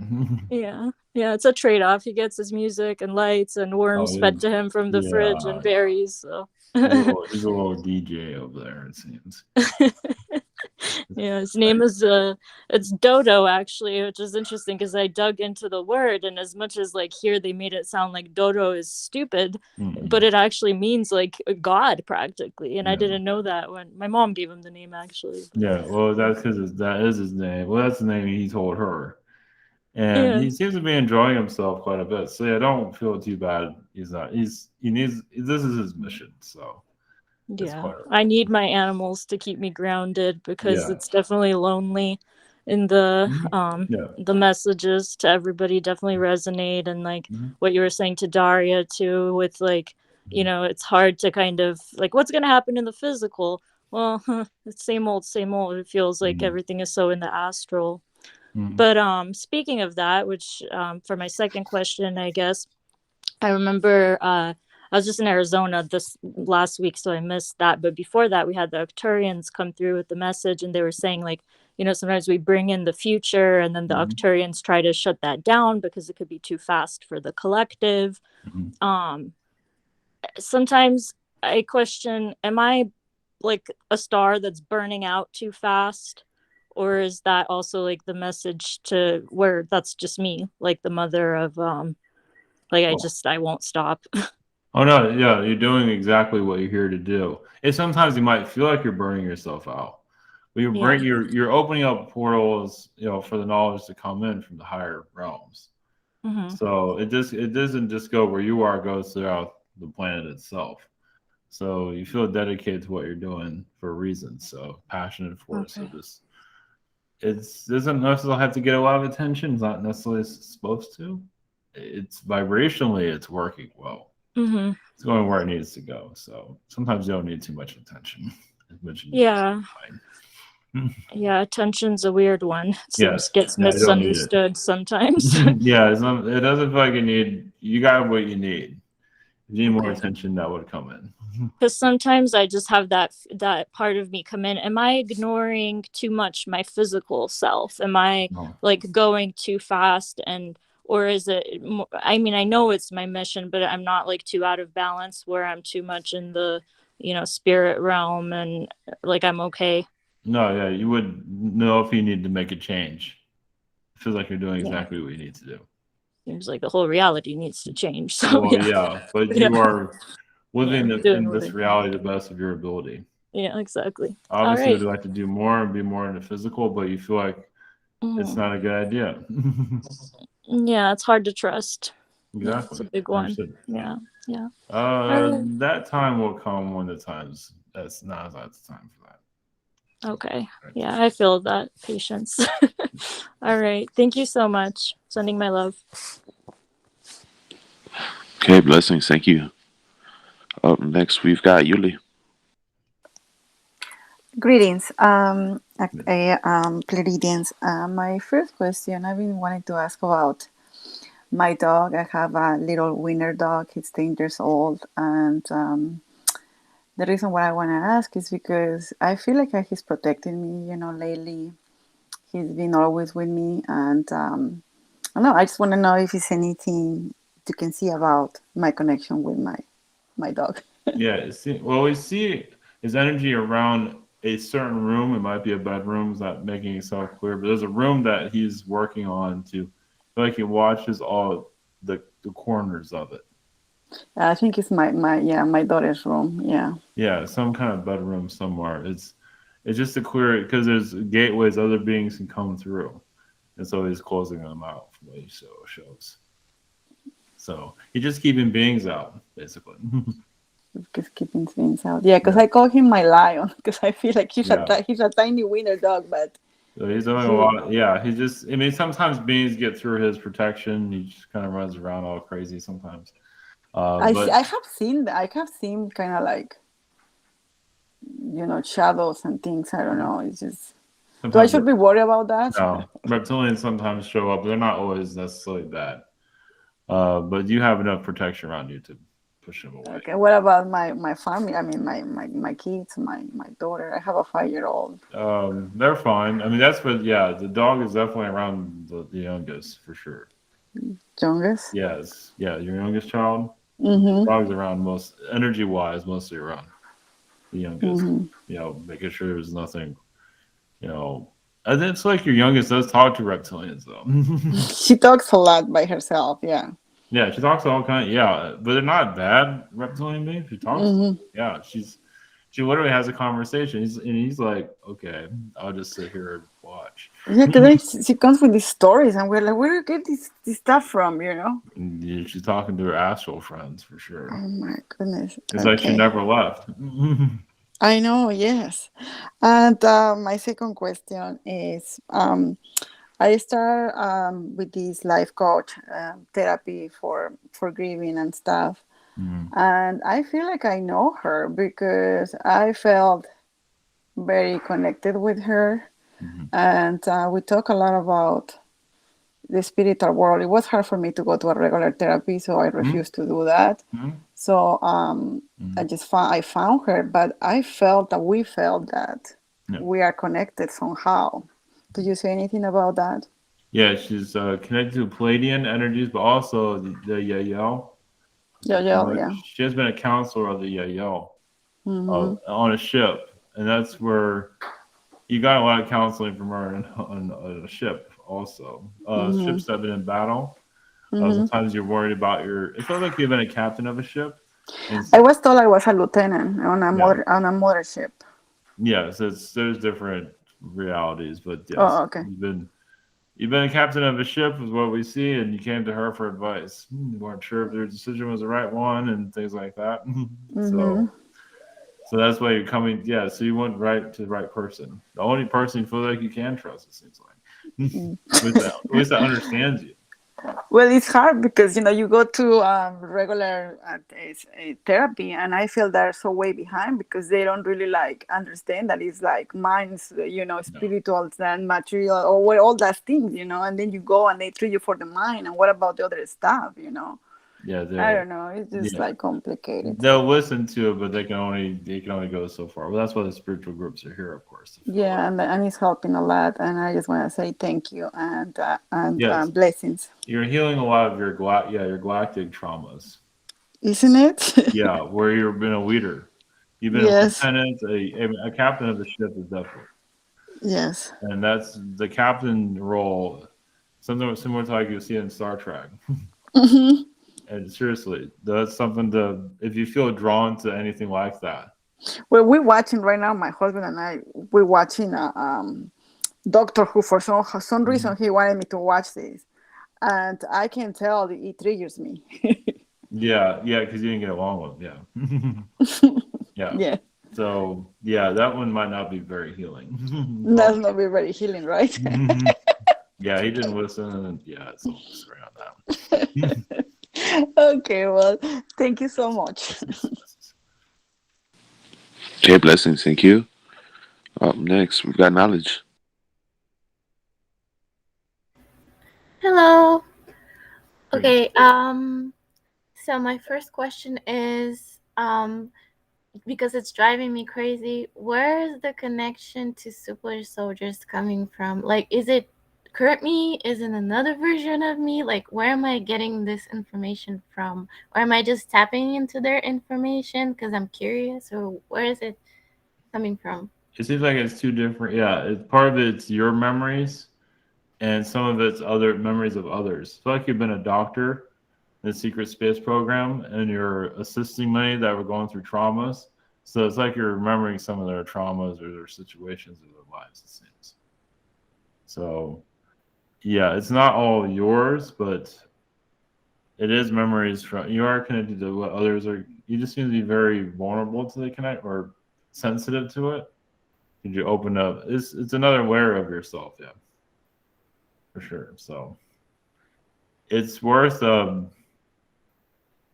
Yeah, it's a trade-off. He gets his music and lights and worms fed to him from the fridge and berries. So he's a little DJ over there, it seems. Yeah, his name is it's Dodo, actually, which is interesting because I dug into the word, and as much as like here they made it sound like Dodo is stupid, but it actually means like a god practically, and I didn't know that when my mom gave him the name actually. Yeah, well, that's because that is his name. Well, that's the name he told her, and he seems to be enjoying himself quite a bit. So yeah, don't feel too bad. He's not. This is his mission. So. Yeah, I need my animals to keep me grounded because it's definitely lonely. in the Yeah. the messages to everybody definitely resonate, and like what you were saying to Daria too, with like, you know, it's hard to kind of like what's gonna happen in the physical. Well, it's same old, same old. It feels like everything is so in the astral. But speaking of that, which for my second question, I guess, I remember I was just in Arizona this last week, so I missed that. But before that, we had the Arcturians come through with the message, and they were saying like, you know, sometimes we bring in the future, and then the Arcturians try to shut that down because it could be too fast for the collective. Sometimes I question, am I like a star that's burning out too fast? Or is that also like the message to where that's just me, like the mother of like I won't stop. Oh no, yeah, you're doing exactly what you're here to do. And sometimes you might feel like you're burning yourself out. But you're opening up portals, you know, for the knowledge to come in from the higher realms. So it doesn't just go where you are, it goes throughout the planet itself. So you feel dedicated to what you're doing for a reason. So passionate for it. So just it doesn't necessarily have to get a lot of attention. It's not necessarily supposed to. It's vibrationally, it's working well. It's going where it needs to go. So sometimes you don't need too much attention. Yeah, attention's a weird one. It seems gets misunderstood sometimes. Yeah, it doesn't feel like you got what you need. If you need more attention, that would come in. Because sometimes I just have that part of me come in. Am I ignoring too much my physical self? Am I like going too fast, or is it? I mean, I know it's my mission, but I'm not like too out of balance where I'm too much in the, you know, spirit realm, and like I'm okay. No, yeah, you would know if you need to make a change. It feels like you're doing exactly what you need to do. Seems like the whole reality needs to change. So but you are living in this reality to the best of your ability. Yeah, exactly. Obviously, you'd like to do more and be more in the physical, but you feel like it's not a good idea. Yeah, it's hard to trust. Exactly. Yeah, it's a big one. Understood. Yeah. That time will come when the time's that's not the time for that. Okay. Yeah, I feel that patience. All right. Thank you so much. Sending my love. Okay, blessings. Thank you. Up next, we've got Yuli. Greetings, Pleiadians. My first question, I've been wanting to ask about my dog. I have a little winter dog. He's 10 years old. And the reason why I want to ask is because I feel like he's protecting me, you know, lately. He's been always with me. And I don't know, I just want to know if there's anything you can see about my connection with my dog. Yeah, we see his energy around a certain room. It might be a bedroom. It's not making itself clear, but there's a room that he's working on to feel like he watches all the corners of it. I think it's my daughter's room. Yeah, some kind of bedroom somewhere. It's just to clear it because there's gateways other beings can come through, and so he's closing them out from what he shows. So he's just keeping beings out, basically. Just keeping things out. Yeah, because I call him my lion because I feel like he's a tiny winter dog, but so he's doing a lot. Yeah, he just. I mean, sometimes beings get through his protection. He just kind of runs around all crazy sometimes. I have seen kind of like, you know, shadows and things. I don't know. It's just. Do I should be worried about that? No, reptilians sometimes show up. They're not always necessarily bad, but you have enough protection around you to push them away. Okay. What about my family? I mean, my kids, my daughter. I have a 5-year-old. They're fine. I mean, that's what. Yeah, the dog is definitely around the youngest for sure. Youngest? Yes. Yeah, your youngest child. Mm-hmm. Dog's around energy-wise, mostly around the youngest. You know, making sure there's nothing. You know, and it's like your youngest does talk to reptilians though. She talks a lot by herself. Yeah. Yeah, she talks to all kinds. Yeah, but they're not bad reptilian beings. She talks. Yeah, she literally has a conversation. He's like, okay, I'll just sit here and watch. Yeah, because she comes with these stories, and we're like, where do you get this stuff from? You know. And she's talking to her astral friends for sure. Oh my goodness! It's like she never left. I know, yes. And my second question is I start with this life coach therapy for grieving and stuff. And I feel like I know her because I felt very connected with her. And we talk a lot about the spiritual world. It was hard for me to go to a regular therapy, so I refused to do that. So I found her, but I felt that we felt that we are connected somehow. Did you say anything about that? Yeah, she's connected to Pleiadian energies, but also the Yael. Yeah. She has been a counselor of the Yael on a ship, and that's where you got a lot of counseling from her on a ship. Also, ships that have been in battle. Sometimes you're worried about it felt like you've been a captain of a ship. I was told I was a lieutenant on a mothership. Yes, there's different realities, but yes, okay. You've been a captain of a ship, is what we see, and you came to her for advice. You weren't sure if your decision was the right one and things like that. So that's why you're coming. Yeah, so you went right to the right person. The only person you feel like you can trust, it seems like. At least that understands you. Well, it's hard because you go to regular therapy, and I feel they're so way behind because they don't really understand that it's like minds, spirituals and material or all that things, and then you go and they treat you for the mind, and what about the other stuff, Yeah, I don't know. It's just complicated. They'll listen to it, but they can only go so far. Well, that's why the spiritual groups are here, of course. Yeah, and it's helping a lot, and I just want to say thank you and yes. Blessings. You're healing a lot of your galactic traumas, isn't it? Yeah, where you've been a leader, you've been a lieutenant, a captain of the ship is definitely. Yes. And that's the captain role, something similar to like you see in Star Trek. And seriously, that's something if you feel drawn to anything like that. Well, we're watching right now, my husband and I, we're watching Doctor Who. For some reason, he wanted me to watch this. And I can tell it triggers me. Yeah, because you didn't get along with him. Yeah. So, that one might not be very healing. That's not be very healing, right? Yeah, he didn't listen, and it's a little screwed on that. Okay, well, thank you so much. Okay, blessings. Thank you. Up next, we've got knowledge. Hello. Okay. So my first question is, because it's driving me crazy, where is the connection to super soldiers coming from? Like, is it current me? Is it another version of me? Like, where am I getting this information from? Or am I just tapping into their information because I'm curious? Or where is it coming from? It seems like it's two different. Yeah, part of it's your memories, and some of it's other memories of others. It's like you've been a doctor in the secret space program, and you're assisting many that were going through traumas. So it's like you're remembering some of their traumas or their situations of their lives, it seems. So, it's not all yours, but it is memories from. You are connected to what others are. You just seem to be very vulnerable to the connect or sensitive to it. Did you open up? It's another layer of yourself, for sure. So it's worth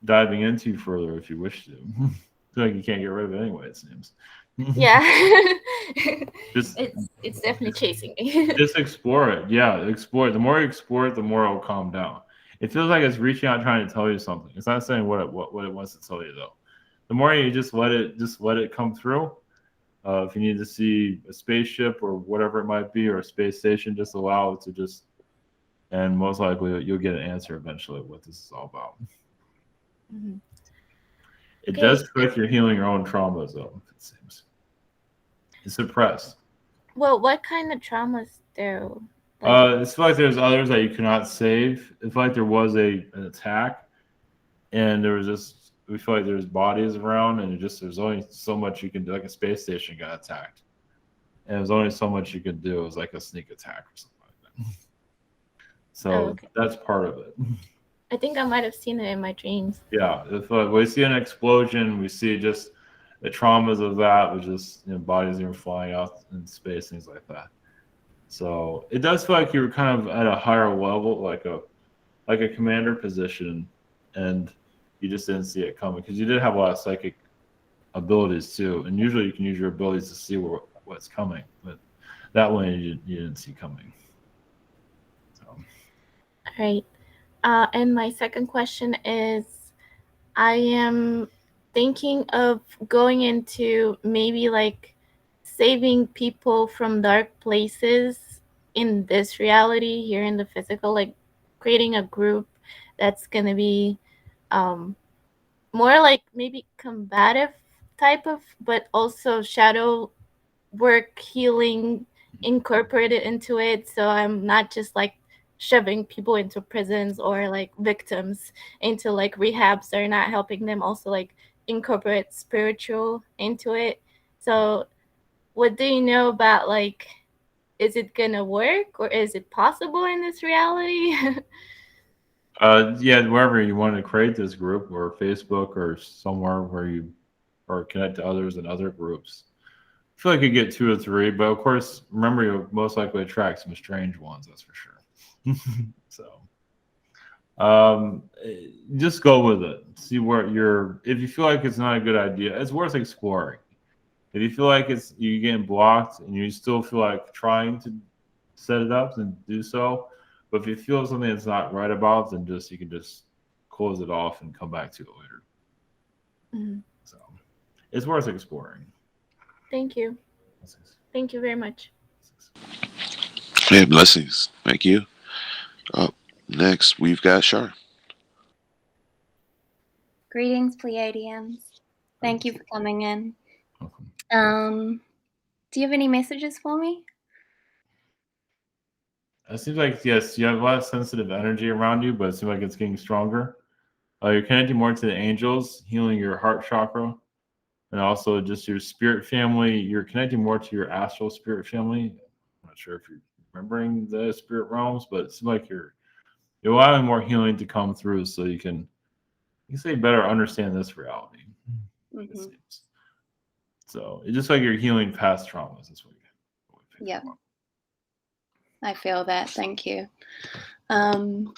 diving into further if you wish to. I feel like you can't get rid of it anyway, it seems. Yeah. It's definitely chasing me. Just explore it. Yeah, explore it. The more you explore it, the more it'll calm down. It feels like it's reaching out, trying to tell you something. It's not saying what it wants to tell you though. The more you just let it come through. If you need to see a spaceship or whatever it might be, or a space station, just allow it to and most likely you'll get an answer eventually of what this is all about. Mm-hmm. It does feel like you're healing your own traumas, though, it seems. It's suppressed. Well, what kind of traumas though? It's like there's others that you cannot save. It's like there was an attack, and we feel like there's bodies around, and there's only so much you can do. Like a space station got attacked, and there's only so much you can do. It was like a sneak attack or something like that. So that's part of it. I think I might have seen it in my dreams. Yeah, if we see an explosion, we see just the traumas of that, with just bodies even flying out in space, things like that. So it does feel like you're kind of at a higher level, like a commander position, and you just didn't see it coming because you did have a lot of psychic abilities too, and usually you can use your abilities to see what's coming, but that one you didn't see coming. So. All right. And my second question is, I am thinking of going into maybe like saving people from dark places in this reality here in the physical, like creating a group that's going to be more like maybe combative type of, but also shadow work, healing incorporated into it. So I'm not just like shoving people into prisons or like victims into like rehabs that are not helping them, also like incorporate spiritual into it. So what do you know about, like, is it gonna work or is it possible in this reality? Yeah, wherever you want to create this group, or Facebook, or somewhere where you or connect to others in other groups. I feel like you get 2 or 3, but of course, remember, you'll most likely attract some strange ones, that's for sure. So just go with it. See where if you feel like it's not a good idea, it's worth exploring. If you feel like you're getting blocked and you still feel like trying to set it up, then do so. But if you feel something that's not right about, then you can just close it off and come back to it later. Mm-hmm. So it's worth exploring. Thank you. Thank you very much. Hey, blessings. Thank you. Up next, we've got Shar. Greetings, Pleiadians. Thank you for coming in. Do you have any messages for me? It seems like, yes, you have a lot of sensitive energy around you, but it seems like it's getting stronger. You're connecting more to the angels, healing your heart chakra, and also just your spirit family. You're connecting more to your astral spirit family. I'm not sure if you're remembering the spirit realms, but it seems like you're allowing more healing to come through, so you can say better understand this reality. It seems. So it's just like you're healing past traumas. That's what you. Yeah, I feel that. Thank you. And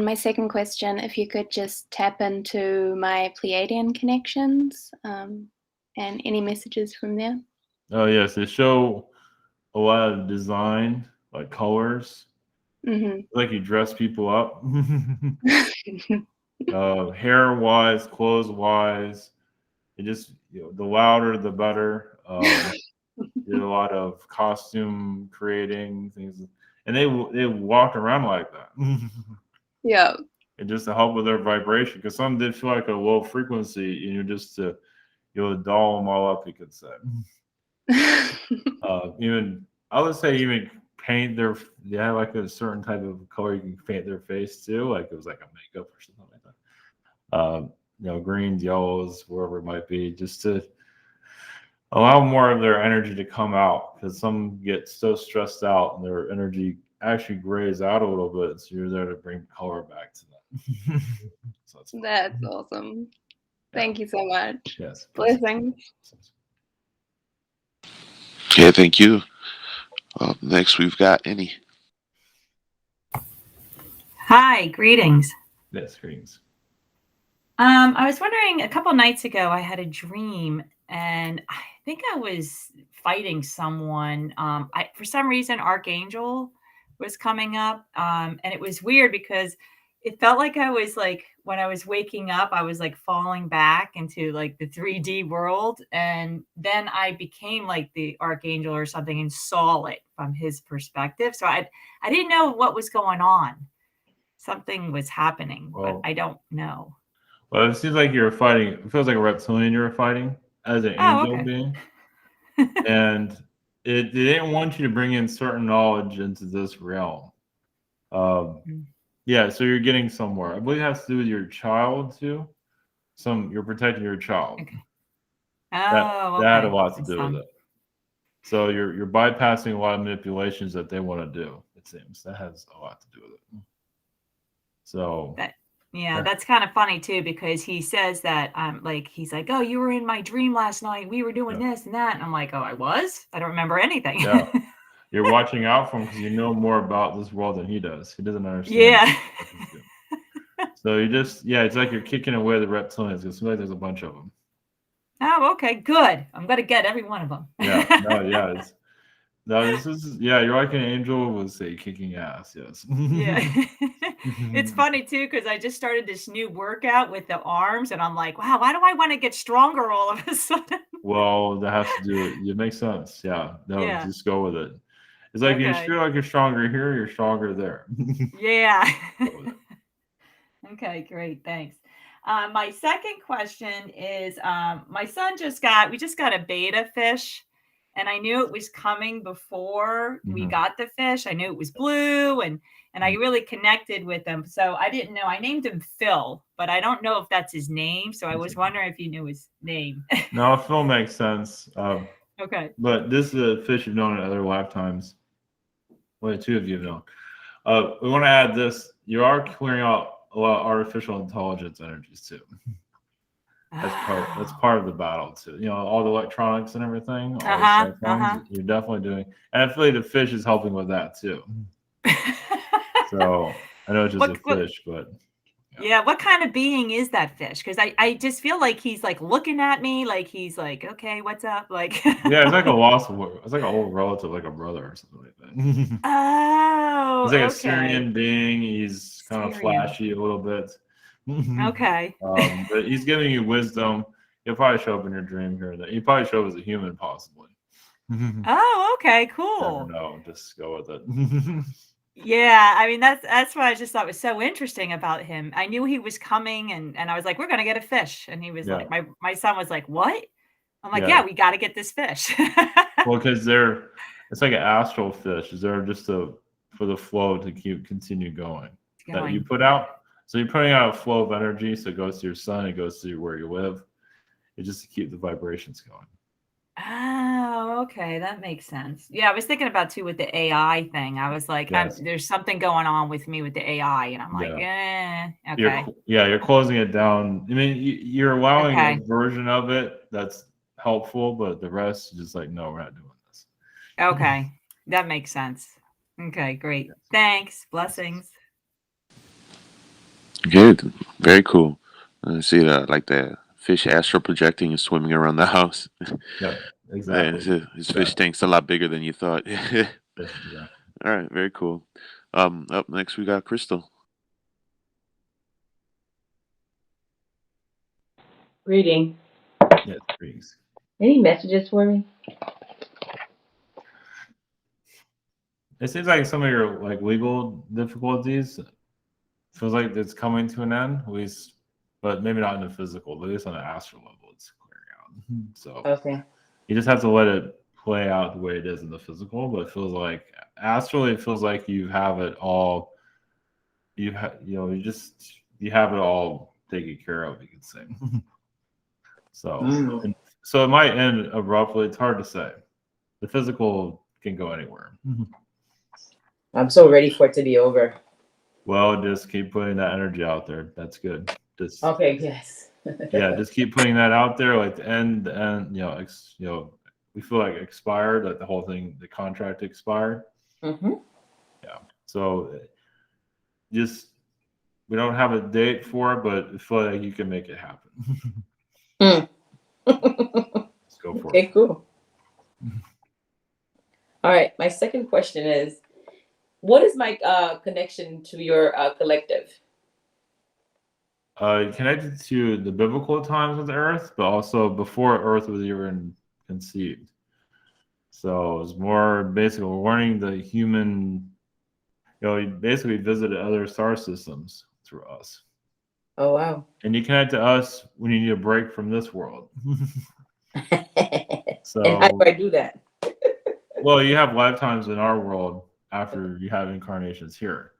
my second question, if you could just tap into my Pleiadian connections and any messages from there. Oh yes, they show a lot of design, like colors. Like you dress people up. Hair wise, clothes wise, it just the louder the better. Did a lot of costume creating things, and they walk around like that. Yeah. And just to help with their vibration, because some did feel like a low frequency, and just to doll them all up, you could say. Even I would say even paint like a certain type of color you can paint their face too, like it was like a makeup or something like that. Greens, yellows, wherever it might be, just to allow more of their energy to come out, because some get so stressed out and their energy actually grays out a little bit. So you're there to bring color back to them. So that's awesome. Thank you so much. Yes. Blessings. Yeah, thank you. Next, we've got Annie. Hi, greetings. Yes, greetings. I was wondering, a couple nights ago, I had a dream, and I think I was fighting someone. For some reason, Archangel was coming up, and it was weird because it felt like I was like, when I was waking up, I was like falling back into like the 3D world, and then I became like the Archangel or something and saw it from his perspective. So I didn't know what was going on. Something was happening, but I don't know. Well, it seems like you're fighting. It feels like a reptilian you're fighting as an angel being. And they didn't want you to bring in certain knowledge into this realm. Yeah, so you're getting somewhere. I believe it has to do with your child too. You're protecting your child. Okay. That had a lot to do with it. So you're bypassing a lot of manipulations that they want to do. It seems that has a lot to do with it. So Yeah, that's kind of funny too, because he says that like he's like, oh, you were in my dream last night. We were doing this and that. And I'm like, oh, I was? I don't remember anything. Yeah. You're watching out for him because you know more about this world than he does. He doesn't understand. Yeah. So you just, it's like you're kicking away the reptilians because like there's a bunch of them. Oh, okay, good. I'm gonna get every one of them. This is you're like an angel would say, kicking ass. Yes. Yeah. It's funny too because I just started this new workout with the arms, and I'm like, wow, why do I want to get stronger all of a sudden? Well, that has to do it. It makes sense. Yeah. No, just go with it. It's like you feel like you're stronger here, you're stronger there. Yeah. Okay, great. Thanks. My second question is my son we just got a beta fish, and I knew it was coming before we got the fish. I knew it was blue, and I really connected with him. So I didn't know. I named him Phil, but I don't know if that's his name. So I was wondering if you knew his name. No, Phil makes sense. Okay. But this is a fish you've known in other lifetimes. Well, two of you have known. We want to add this. You are clearing out a lot of artificial intelligence energies too. That's part of the battle too. You know, all the electronics and everything. All the cell phones, you're definitely doing. And I feel like the fish is helping with that too. So I know it's just a fish, but yeah, what kind of being is that fish? Because I just feel like he's like looking at me, like he's like, okay, what's up? Like it's like it's like an old relative, like a brother or something like that. Oh, he's like a Syrian being. He's kind of flashy a little bit. Okay. But he's giving you wisdom. He'll probably show up in your dream here and there. He'll probably show up as a human, possibly. Oh, okay, cool. No, just go with it. Yeah, I mean that's what I just thought was so interesting about him. I knew he was coming, and I was like, we're gonna get a fish, and he was like, my son was like, what? I'm like, yeah, we got to get this fish. Well, because it's like an astral fish. They're just for the flow to continue going. That you put out. So you're putting out a flow of energy, so it goes to your sun, it goes to where you live. It's just to keep the vibrations going. Oh, okay, that makes sense. Yeah, I was thinking about too with the AI thing. I was like, there's something going on with me with the AI, and I'm like, okay. You're closing it down. I mean, you're allowing a version of it that's helpful, but the rest is just like, no, we're not doing this. Okay, that makes sense. Okay, great. Thanks. Blessings. Good. Very cool. I see that, like the fish astral projecting and swimming around the house. Yeah, exactly. His fish tank's a lot bigger than you thought. Yeah. All right, very cool. Up next we got Crystal. Greeting. Yes, greetings. Any messages for me? It seems like some of your legal difficulties feels like it's coming to an end, at least, but maybe not in the physical, but at least on the astral level, it's clearing out. So okay, you just have to let it play out the way it is in the physical. But it feels like astrally, it feels like you have it all. You have it all taken care of, you could say. So it might end abruptly. It's hard to say. The physical can go anywhere. I'm so ready for it to be over. Well, just keep putting that energy out there. That's good. Just okay, yes. Just keep putting that out there. Like the end, we feel like expired, like the whole thing, the contract expired. Mm-hmm. Yeah. So we don't have a date for it, but I feel like you can make it happen. Let's go for it. Okay, cool. All right. My second question is, what is my connection to your collective? Connected to the biblical times of the earth, but also before earth was even conceived. So it's more basically learning the human, you basically visited other star systems through us. Oh, wow. And you connect to us when you need a break from this world. So, and how do I do that? Well, you have lifetimes in our world after you have incarnations here.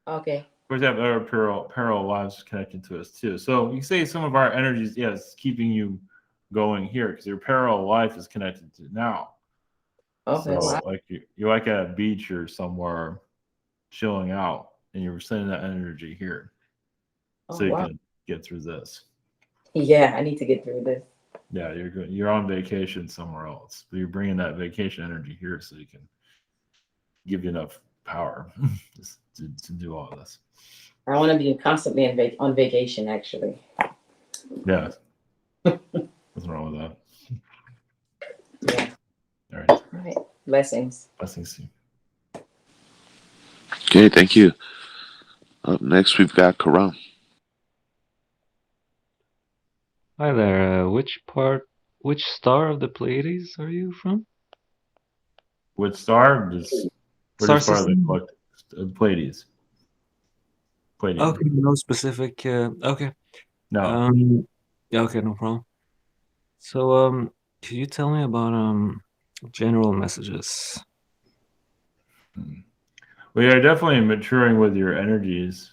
Okay. Of course, you have other parallel lives connected to us too. So you say some of our energies, yes, keeping you going here because your parallel life is connected to now. Okay. So Wow. like you're like at a beach or somewhere chilling out, and you're sending that energy here. so you wow. can get through this. Yeah, I need to get through this. Yeah, you're on vacation somewhere else, but you're bringing that vacation energy here so you can give you enough power just to do all this. I want to be constantly on vacation, actually. Yeah. What's wrong with that? Yeah. All right. All right. Blessings. Blessings to you. Okay, thank you. Up next, we've got Karam. Hi there. Which star of the Pleiades are you from? Which star? Just we're Star just part of the system? collective Pleiades. Pleiadian. Okay, no specific. Okay. No. Yeah. Okay, no problem. So, can you tell me about general messages? Well, you're definitely maturing with your energies,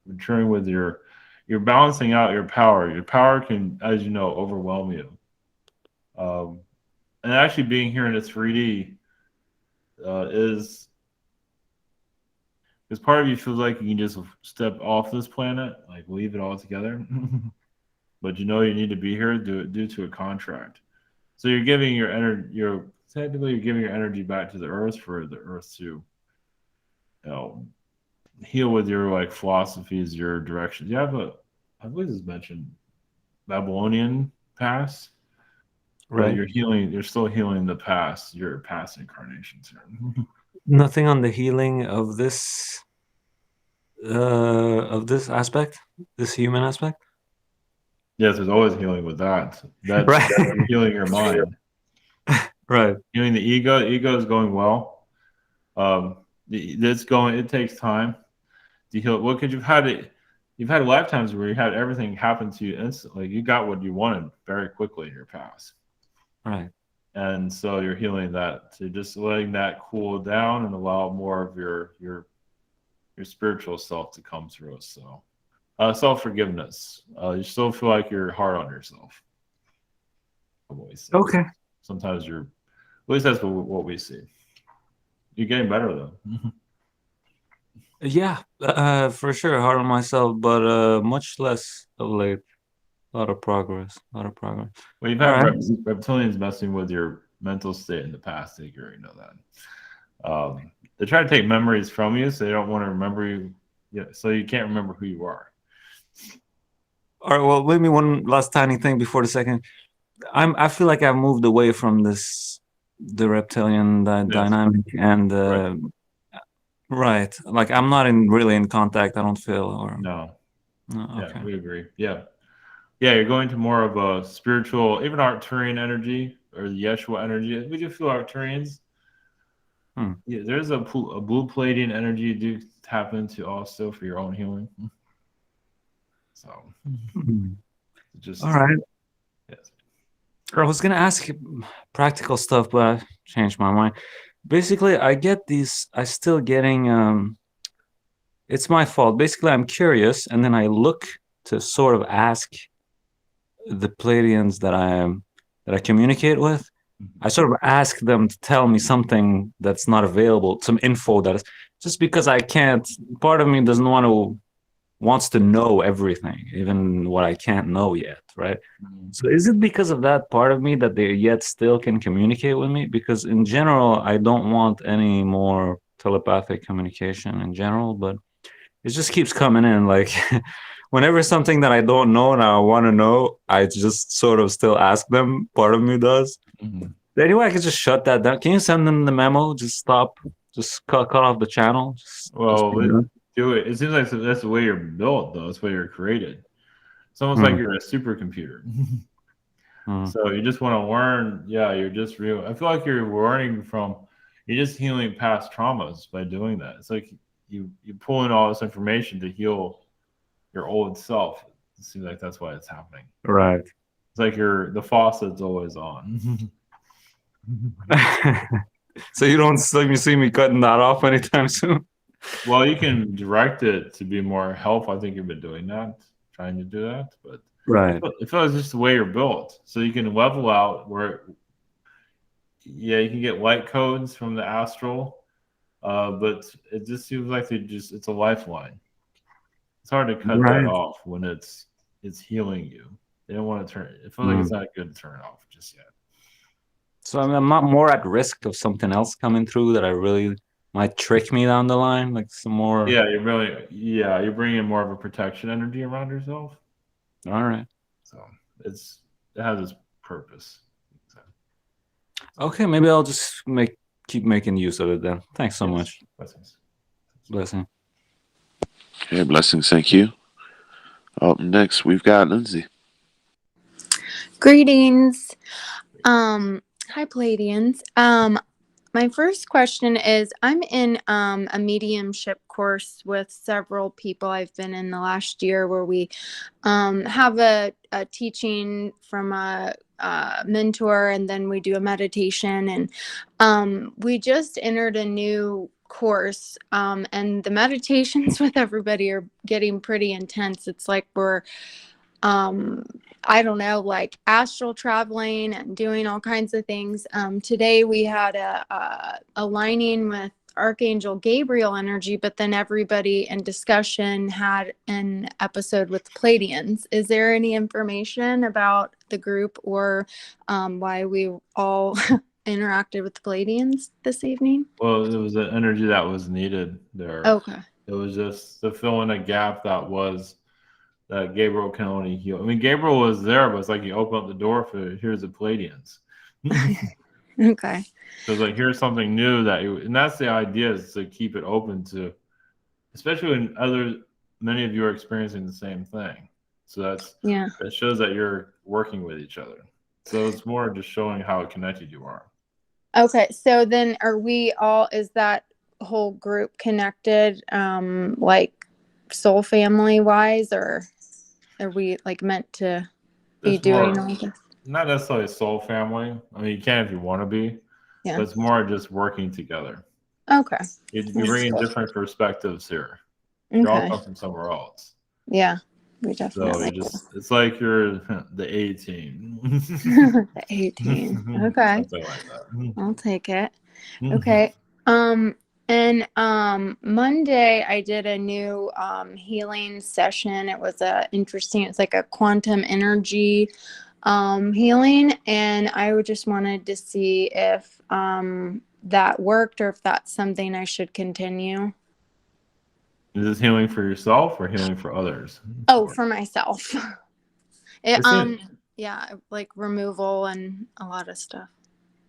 maturing with you're balancing out your power. Your power can, as you know, overwhelm you. And actually being here in a 3D is because part of you feels like you can just step off this planet, like leave it all together. But you know you need to be here due to a contract. So you're giving your energy, you're giving your energy back to the earth for the earth to, heal with your like philosophies, your directions. You have I believe it's mentioned Babylonian past, but Right. you're still healing the past, your past incarnations here. Nothing on the healing of this aspect, this human aspect. Yes, there's always healing with that. That's Right. you're healing your mind. Right. Healing the ego. The ego is going well. It takes time to heal. Well, because you've had lifetimes where you had everything happen to you instantly. You got what you wanted very quickly in your past. Right. And so you're healing that. So just letting that cool down and allow more of your spiritual self to come through. So self-forgiveness. You still feel like you're hard on yourself. Okay. Sometimes at least that's what we see. You're getting better though. Yeah, for sure, hard on myself, but much less of late. A lot of progress. Well, you've had All right. reptilians messing with your mental state in the past. I think you already know that. They try to take memories from you, so they don't want to remember you. Yeah, so you can't remember who you are. All right. Well, maybe one last tiny thing before the second. I feel like I've moved away from the reptilian dynamic and right. Like I'm not really in contact. I don't feel or no. Okay. Yeah, we agree. Yeah. You're going to more of a spiritual, even Arcturian energy or the Yeshua energy. We do feel Arcturians. Yeah, there's a blue Pleiadian energy you do tap into also for your own healing. So, just all right. Yes. I was gonna ask practical stuff, but I changed my mind. Basically, I still getting. It's my fault. Basically, I'm curious, and then I look to sort of ask the Pleiadians that I communicate with. I sort of ask them to tell me something that's not available, some info that is just because I can't. Part of me doesn't wants to know everything, even what I can't know yet, right? So is it because of that part of me that they yet still can communicate with me? Because in general, I don't want any more telepathic communication in general, but it just keeps coming in. Like whenever something that I don't know and I want to know, I just sort of still ask them. Part of me does. Anyway, I can just shut that down. Can you send them the memo? Just stop. Just cut off the channel. Do it. It seems like that's the way you're built, though. That's the way you're created. It's almost like you're a supercomputer. So you just want to learn. Yeah, you're just real. I feel like you're learning you're just healing past traumas by doing that. It's like you pull in all this information to heal your old self. It seems like that's why it's happening. Right. It's like the faucet's always on. So you don't see me cutting that off anytime soon? Well, you can direct it to be more help. I think you've been doing that, trying to do that. But right. It feels just the way you're built. So you can level out where, you can get light codes from the Astral. But it just seems like it's a lifeline. It's hard to cut that off when it's healing you. They don't want to turn it. It feels like it's not good to turn it off just yet. So I'm not more at risk of something else coming through that I really might trick me down the line, like some more. Yeah, you're bringing more of a protection energy around yourself. All right. So it has its purpose. Okay, maybe I'll just keep making use of it then. Thanks so much. Blessings. Blessing. Okay, blessings. Thank you. Up next, we've got Lindsay. Greetings. Hi, Pleiadians. My first question is, I'm in a mediumship course with several people I've been in the last year, where we have a teaching from a mentor, and then we do a meditation, and we just entered a new course, and the meditations with everybody are getting pretty intense. It's like we're I don't know, like astral traveling and doing all kinds of things. Today we had a aligning with Archangel Gabriel energy, but then everybody in discussion had an episode with Pleiadians. Is there any information about the group or why we all interacted with the Pleiadians this evening? Well, it was the energy that was needed there. Okay. It was just to fill in a gap that Gabriel can only heal. I mean, Gabriel was there, but it's like you open up the door for here's the Pleiadians. Okay. So it's like here's something new and that's the idea, is to keep it open to, especially when many of you are experiencing the same thing. So that shows that you're working with each other. So it's more just showing how connected you are. Okay, so then is that whole group connected, like soul family wise, or are we like meant to be doing all this? Not necessarily a soul family. I mean, you can if you want to be, but it's more just working together. Okay. You're bringing different perspectives here. You all come from somewhere else. Yeah, we definitely. So it's like you're the A team. The A team. Okay. Something like that. I'll take it. Okay. And Monday I did a new healing session. It was it's like a quantum energy healing, and I just wanted to see if that worked or if that's something I should continue. Is this healing for yourself or healing for others? Oh, for myself. Yeah, like removal and a lot of stuff.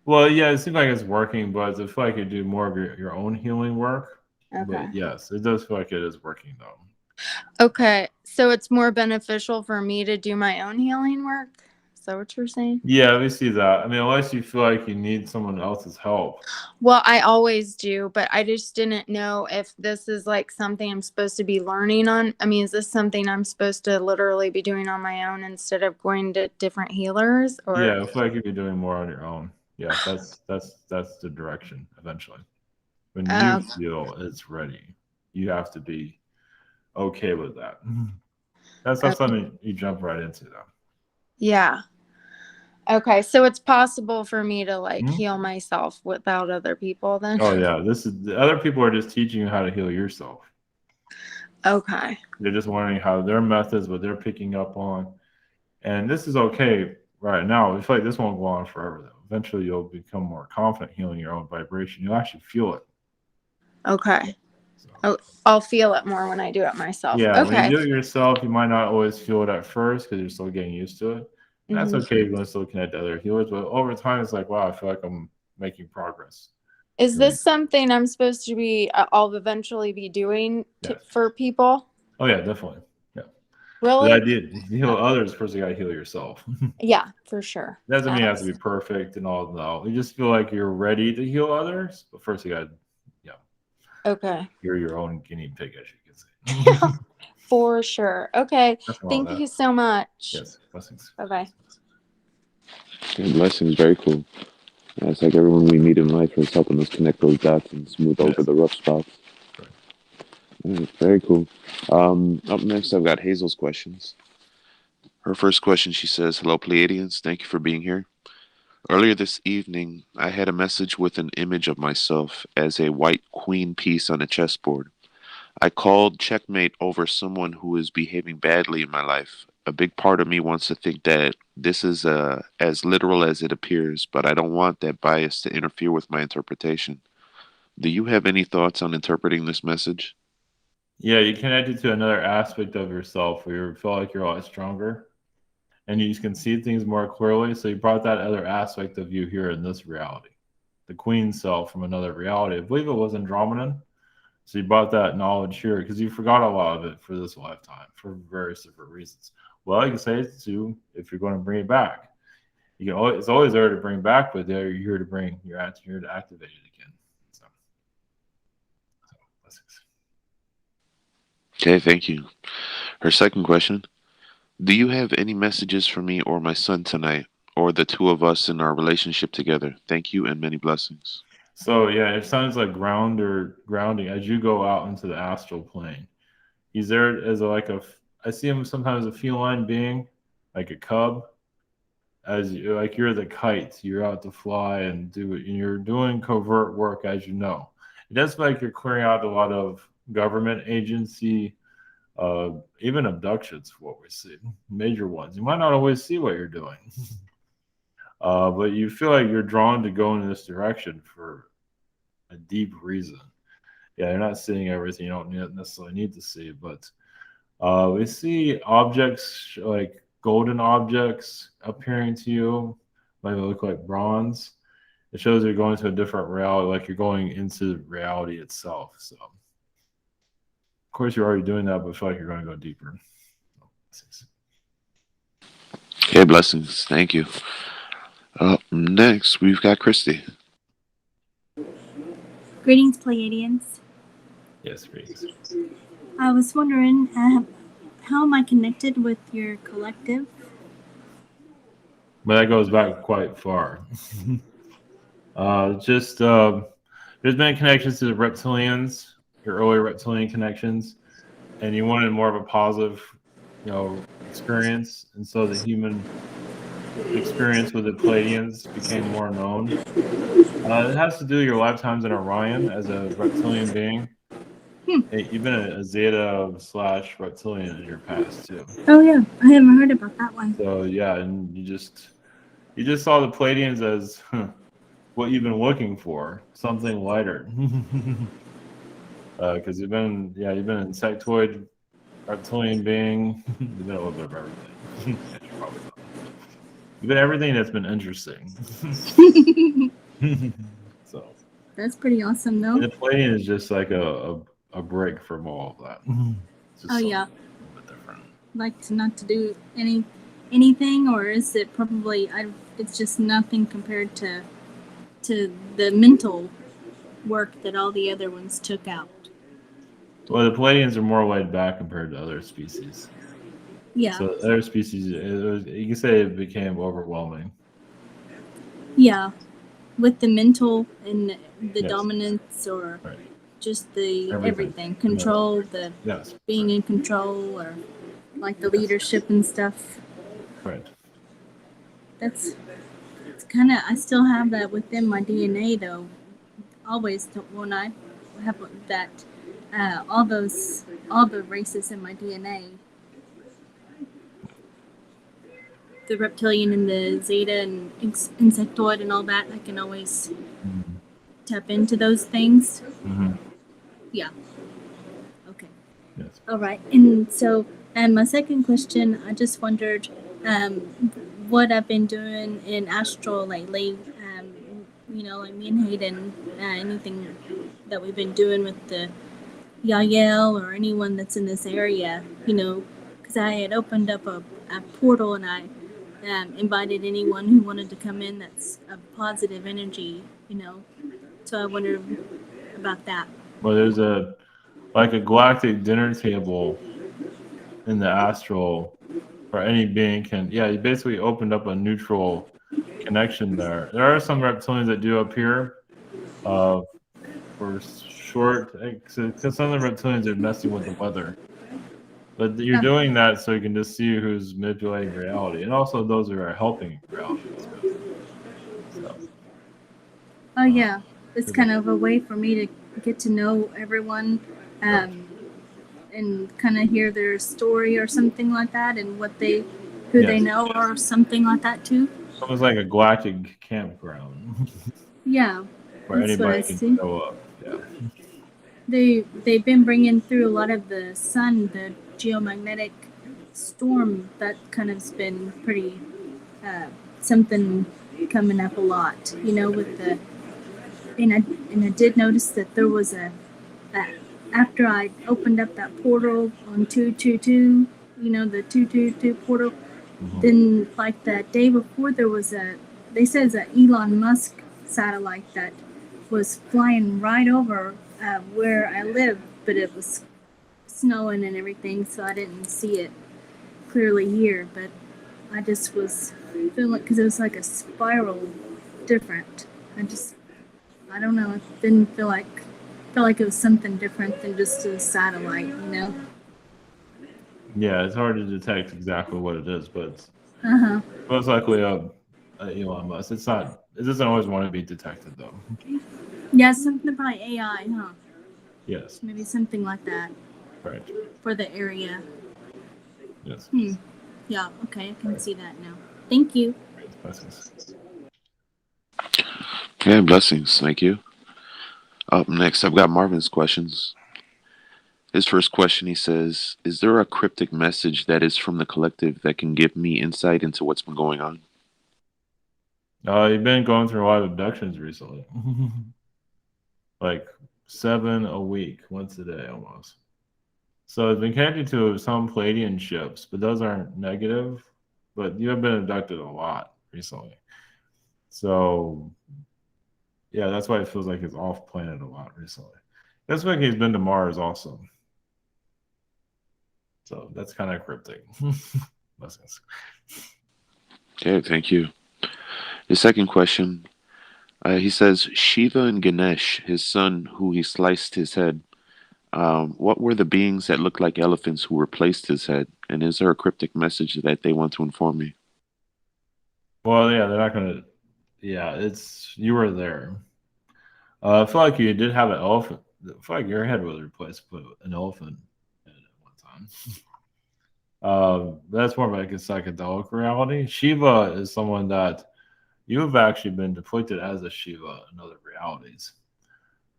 Well, yeah, it seems like it's working, but I feel like you do more of your own healing work. Okay. But yes, it does feel like it is working though. Okay, so it's more beneficial for me to do my own healing work? Is that what you're saying? Yeah, we see that. I mean, unless you feel like you need someone else's help. Well, I always do, but I just didn't know if this is like something I'm supposed to be learning on. I mean, is this something I'm supposed to literally be doing on my own instead of going to different healers? Or Yeah, I feel like you'd be doing more on your own. Yeah, that's the direction eventually. When you feel it's ready, you have to be okay with that. That's not something you jump right into though. Yeah. Okay, so it's possible for me to like heal myself without other people then? Oh yeah, the other people are just teaching you how to heal yourself. Okay. They're just wondering how their methods, what they're picking up on. And this is okay right now. I feel like this won't go on forever though. Eventually you'll become more confident healing your own vibration. You'll actually feel it. Okay. So. I'll feel it more when I do it myself. Yeah, okay. When you do it yourself, you might not always feel it at first because you're still getting used to it. And that's okay if you want to still connect to other healers. But over time, it's like, wow, I feel like I'm making progress. Is this something I'm supposed to be, I'll eventually be doing for people? Oh, yeah, definitely. Yeah. Really? The idea to heal others, first you got to heal yourself. Yeah, for sure. Doesn't mean it has to be perfect and all that. You just feel like you're ready to heal others. But first you got to, okay. You're your own guinea pig, as you can say. For sure. Okay. Thank you so much. Yes. Blessings. Bye-bye. Okay, blessings. Very cool. It's like everyone we meet in life is helping us connect those dots and smooth over the rough spots. Very cool. Up next, I've got Hazel's questions. Her first question, she says, "Hello, Pleiadians. Thank you for being here. Earlier this evening, I had a message with an image of myself as a white queen piece on a chessboard. I called checkmate over someone who is behaving badly in my life. A big part of me wants to think that this is as literal as it appears, but I don't want that bias to interfere with my interpretation. Do you have any thoughts on interpreting this message? Yeah, you connected to another aspect of yourself where you feel like you're a lot stronger and you can see things more clearly. So you brought that other aspect of you here in this reality, the queen self from another reality. I believe it was Andromedan. So you brought that knowledge here because you forgot a lot of it for this lifetime for various different reasons. Well, you can say it too if you're going to bring it back. You can always, it's always there to bring back, but there you're here to bring, you're here to activate it again. So blessings. Okay, thank you. Her second question: do you have any messages for me or my son tonight, or the two of us in our relationship together? Thank you and many blessings. So yeah, it sounds like grounding as you go out into the astral plane. He's there as I see him sometimes a feline being, like a cub, as you, like you're the kite. You're out to fly and do it, and you're doing covert work, as you know. It does feel like you're clearing out a lot of government agency, even abductions. What we see, major ones. You might not always see what you're doing. But you feel like you're drawn to go in this direction for a deep reason. Yeah, you're not seeing everything you don't necessarily need to see, but we see objects like golden objects appearing to you, might look like bronze. It shows you're going to a different reality, like you're going into reality itself. So, of course, you're already doing that, but I feel like you're going to go deeper. Okay, blessings. Thank you. Next, we've got Christy. Greetings, Pleiadians. Yes, greetings. I was wondering, how am I connected with your collective? But that goes back quite far. There's been connections to the reptilians, your early reptilian connections, and you wanted more of a positive, experience, and so the human experience with the Pleiadians became more known. It has to do with your lifetimes in Orion as a reptilian being. Hey, you've been a Zeta / reptilian in your past too. Oh yeah, I haven't heard about that one. So yeah, and you just saw the Pleiadians as what you've been looking for, something lighter. Because you've been an insectoid, reptilian being. You've been a little bit of everything. You've been everything that's been interesting. So that's pretty awesome, though. And the Pleiadian is just like a break from all of that. Oh yeah. A bit different. Like not to do anything, or is it probably it's just nothing compared to the mental work that all the other ones took out. Well, the Pleiadians are more laid back compared to other species. Yeah. So other species, you can say it became overwhelming. Yeah, with the mental and the dominance, or just the everything. Control, the being in control, or like the leadership and stuff. Right. It's kind of, I still have that within my DNA though. Always when I have that, all the races in my DNA. The reptilian and the Zeta and insectoid and all that, I can always tap into those things. Mm-hmm. Yeah. Okay. Yes. All right. And so, my second question, I just wondered what I've been doing in Astral lately. Like me and Hayden, anything that we've been doing with the Yael or anyone that's in this area, because I had opened up a portal and I invited anyone who wanted to come in that's a positive energy, So I wonder about that. Well, there's a galactic dinner table in the astral, or any being can. Yeah, you basically opened up a neutral connection there. There are some reptilians that do appear for short, because some of the reptilians are messing with the weather. But you're doing that so you can just see who's manipulating reality, and also those who are helping reality. So, oh yeah, it's kind of a way for me to get to know everyone, and kind of hear their story or something like that, and who they Yes. know or something like that too. It was like a galactic campground Yeah, where that's what I anybody can see. show up. Yeah. They've been bringing through a lot of the sun, the geomagnetic storm that kind of's been pretty something coming up a lot, with the and I did notice that there was that after I opened up that portal on 222, the 222 portal, then like that day before there was they said it's an Elon Musk satellite that was flying right over where I live, but it was snowing and everything, so I didn't see it clearly here, but I just was feeling like, because it was like a spiral different. I don't know, it didn't feel like it was something different than just a satellite, Yeah, it's hard to detect exactly what it is, but Uh-huh. most likely a Elon Musk. It doesn't always want to be detected though. Yeah, something probably AI, huh? Yes. Maybe something like that Right. for the area. Yes. Yeah, okay, I can see that now. Thank you. Okay, blessings. Thank you. Up next, I've got Marvin's questions. His first question, he says, is there a cryptic message that is from the collective that can give me insight into what's been going on? You've been going through a lot of abductions recently. Like 7 a week, once a day almost. So it's been connected to some Pleiadian ships, but those aren't negative. But you have been abducted a lot recently. So yeah, that's why it feels like it's off planet a lot recently. That's like he's been to Mars also. So that's kind of cryptic. Blessings. Okay, thank you. His second question, he says, Shiva and Ganesh, his son, who he sliced his head, what were the beings that looked like elephants who replaced his head? And is there a cryptic message that they want to inform me? Well, yeah, they're not gonna. Yeah, you were there. I feel like you did have an elephant. I feel like your head was replaced with an elephant at one time. That's more like a psychedelic reality. Shiva is someone that you have actually been depicted as a Shiva in other realities.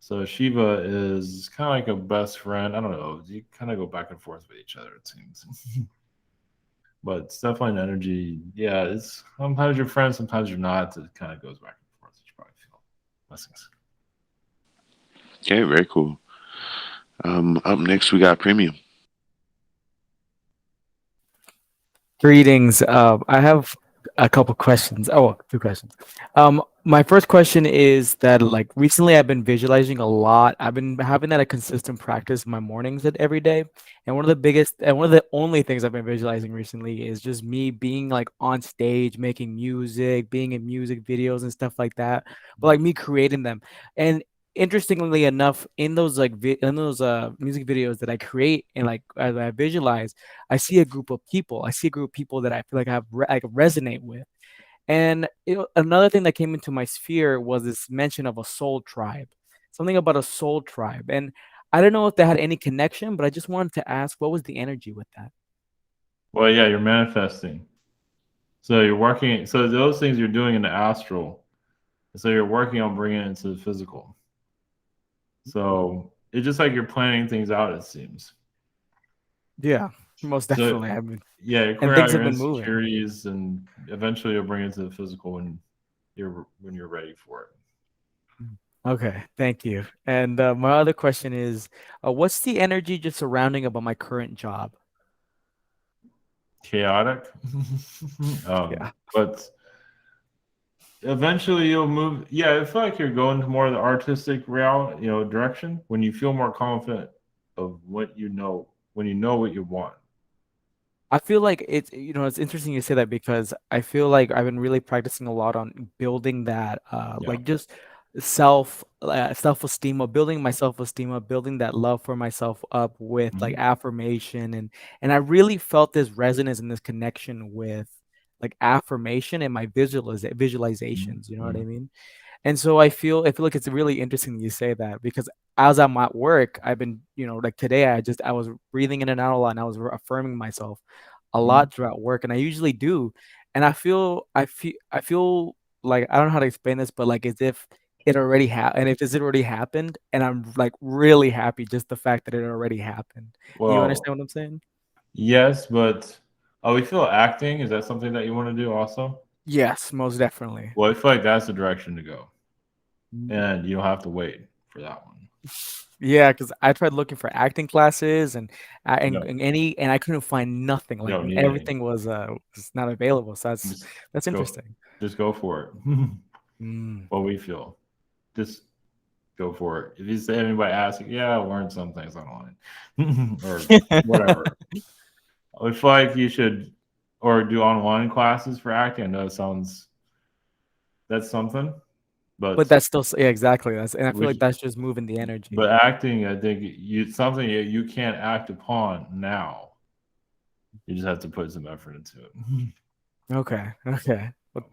So Shiva is kind of like a best friend. I don't know. You kind of go back and forth with each other, it seems. But it's definitely an energy. Yeah, it's sometimes you're friends, sometimes you're not. It kind of goes back and forth. You probably feel. Blessings. Okay, very cool. Up next, we got Premium. Greetings. I have a couple questions. Oh, two questions. My first question is that like recently I've been visualizing a lot. I've been having that a consistent practice in my mornings every day. And one of the only things I've been visualizing recently is just me being like on stage, making music, being in music videos and stuff like that. But like me creating them. And interestingly enough, in those music videos that I create and like as I visualize, I see a group of people. I see a group of people that I feel like I resonate with. And another thing that came into my sphere was this mention of a soul tribe, something about a soul tribe. And I don't know if that had any connection, but I just wanted to ask, what was the energy with that? Well, yeah, you're manifesting. So you're working. So those things you're doing in the astral. So you're working on bringing it into the physical. So it's just like you're planning things out, it seems. Yeah, most definitely. So, yeah, you clear out your insecurities, and eventually you'll bring it to the physical when you're ready for it. Okay, thank you. And my other question is, what's the energy just surrounding about my current job? Chaotic. Yeah. But eventually you'll move. Yeah, I feel like you're going to more of the artistic direction when you feel more confident of what you know, when you know what you want. I feel like it's interesting you say that because I feel like I've been really practicing a lot on building that like just self-esteem of building my self-esteem up, building that love for myself up with like affirmation and I really felt this resonance and this connection with like affirmation and my visualizations, you know what I mean? And so I feel like it's really interesting you say that, because as I'm at work, I've been, like today, I was breathing in and out a lot, and I was affirming myself a lot throughout work, and I usually do. And I feel like, I don't know how to explain this, but like as if it already happened, and if it already happened, and I'm like really happy just the fact that it already happened. You Well, understand what I'm saying? yes, but we feel acting. Is that something that you want to do also? Yes, most definitely. Well, I feel like that's the direction to go, and you don't have to wait for that one. Yeah, because I tried looking for acting classes and No, and I couldn't find nothing. you Like don't need any. everything was not available. So that's Go, interesting. just go for it. Mm. What we feel, just go for it. If you say anybody asks, yeah, I learned some things online, or whatever. I feel like you should, or do online classes for acting. I know that's something, But but that's still, yeah, exactly. And I feel like we, that's just moving the energy. but acting, I think something you can't act upon now. You just have to put some effort into it. Okay. Well,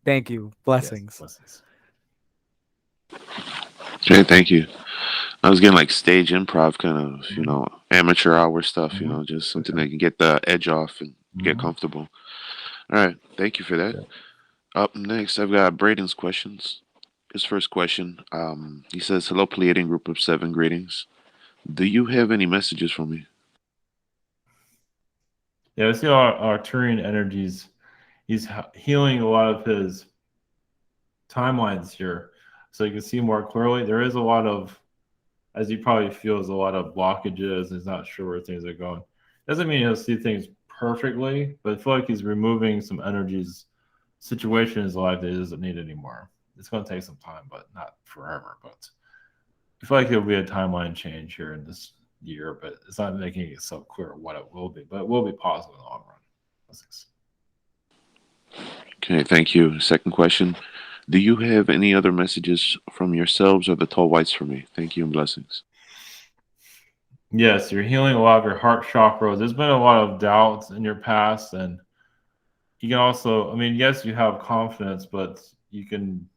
thank you. Blessings. Yes, blessings. Okay, thank you. I was getting like stage improv kind of, amateur hour stuff, just something that can get the edge off and get comfortable. All right, thank you for that. Up next, I've got Braden's questions. His first question, he says, "Hello, Pleiadian group of 7, greetings. Do you have any messages for me?" Yeah, I see our Arcturian energies. He's healing a lot of his timelines here, so you can see more clearly. There is a lot of, as you probably feel, there's a lot of blockages. He's not sure where things are going. Doesn't mean he'll see things perfectly, but I feel like he's removing some energies, situation in his life that he doesn't need anymore. It's going to take some time, but not forever. But I feel like there'll be a timeline change here in this year, but it's not making it so clear what it will be, but it will be positive in the long run. Okay, thank you. Second question, do you have any other messages from yourselves or the tall whites for me? Thank you and blessings. Yes, you're healing a lot of your heart chakra. There's been a lot of doubts in your past, and you can also, yes, you have confidence, but you can,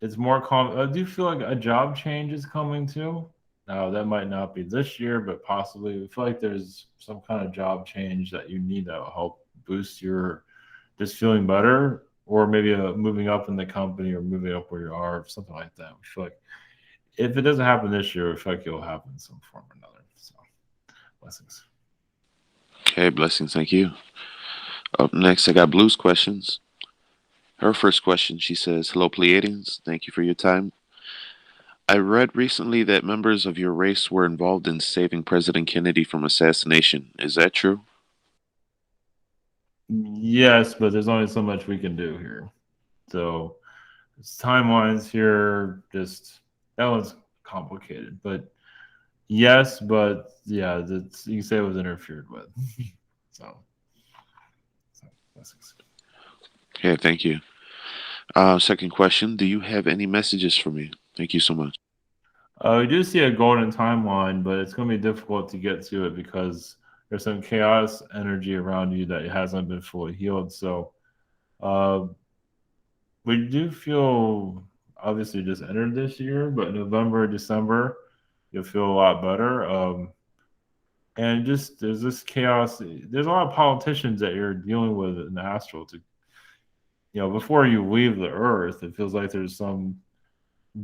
it's more I do feel like a job change is coming too. Now, that might not be this year, but possibly. I feel like there's some kind of job change that you need that will help boost your just feeling better, or maybe moving up in the company or moving up where you are, or something like that. I feel like if it doesn't happen this year, I feel like it'll happen in some form or another. So, blessings. Okay, blessings. Thank you. Up next, I got Blue's questions. Her first question, she says, "Hello, Pleiadians. Thank you for your time. I read recently that members of your race were involved in saving President Kennedy from assassination. Is that true?" Yes, but there's only so much we can do here. So, it's timelines here, just that one's complicated. But yes, but yeah, you can say it was interfered with. so blessings. Okay, thank you. Second question, do you have any messages for me? Thank you so much. We do see a golden timeline, but it's going to be difficult to get to it because there's some chaos energy around you that hasn't been fully healed. So we do feel, obviously just entered this year, but November, December, you'll feel a lot better. And just there's this chaos. There's a lot of politicians that you're dealing with in the astral. Before you leave the earth, it feels like there's some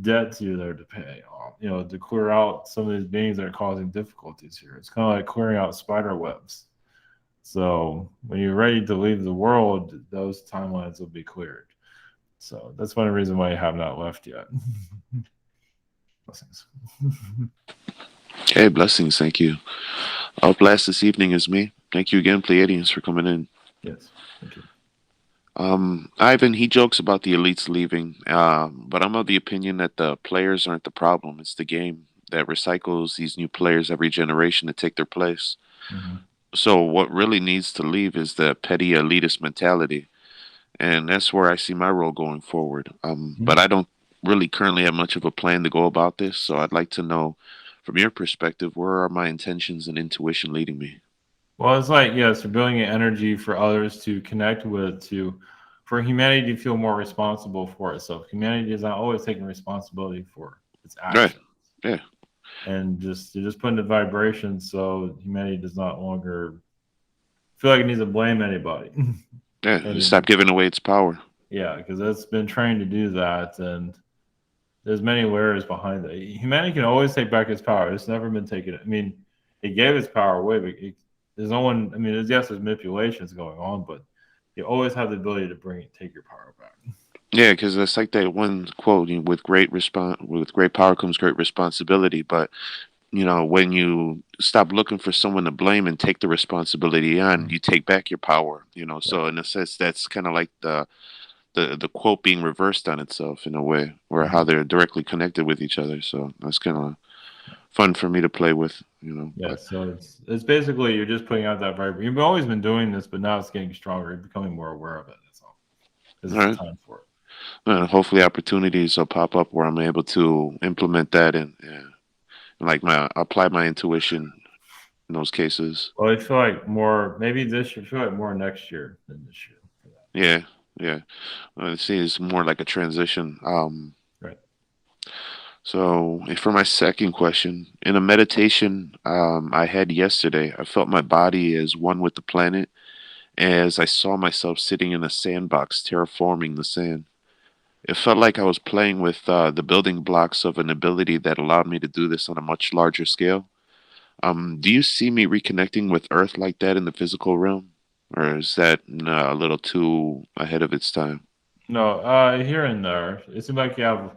debt to you there to pay. To clear out some of these beings that are causing difficulties here. It's kind of like clearing out spider webs. So when you're ready to leave the world, those timelines will be cleared. So that's one reason why you have not left yet. Blessings. Okay, blessings. Thank you. Up last this evening is me. Thank you again, Pleiadians, for coming in. Yes, thank you. Ivan, he jokes about the elites leaving, but I'm of the opinion that the players aren't the problem. It's the game that recycles these new players every generation to take their place. Mm-hmm. So what really needs to leave is the petty elitist mentality. And that's where I see my role going forward. But I don't really currently have much of a plan to go about this. So I'd like to know, from your perspective, where are my intentions and intuition leading me? Well, it's like, yes, you're building an energy for others to connect with, to for humanity to feel more responsible for itself. Humanity is not always taking responsibility for its Right. actions. Yeah. And you're just putting the vibration so humanity does not longer feel like it needs to blame anybody. Yeah. And Stop giving away its power. yeah, because it's been trained to do that, and there's many layers behind it. Humanity can always take back its power. It's never been taken. I mean, it gave its power away, but there's no one. I mean, there's manipulations going on, but you always have the ability to take your power back. Yeah, because it's like that one quote: with great power comes great responsibility. But when you stop looking for someone to blame and take the responsibility on, you take back your power. So in a sense, that's kind of like the quote being reversed on itself in a way, or how they're directly connected with each other. So that's kind of fun for me to play with. Yeah, so it's basically you're just putting out that vibration. You've always been doing this, but now it's getting stronger. You're becoming more aware of it. That's all. Because All it's right. time for it. And hopefully opportunities will pop up where I'm able to implement that and apply my intuition in those cases. Well, I feel like more maybe this year. I feel like more next year than this year. Yeah. I see it's more like a transition. Right. So for my second question, in a meditation I had yesterday, I felt my body as one with the planet as I saw myself sitting in a sandbox terraforming the sand. It felt like I was playing with the building blocks of an ability that allowed me to do this on a much larger scale. Do you see me reconnecting with Earth like that in the physical realm? Or is that a little too ahead of its time? No, here and there. It seems like you have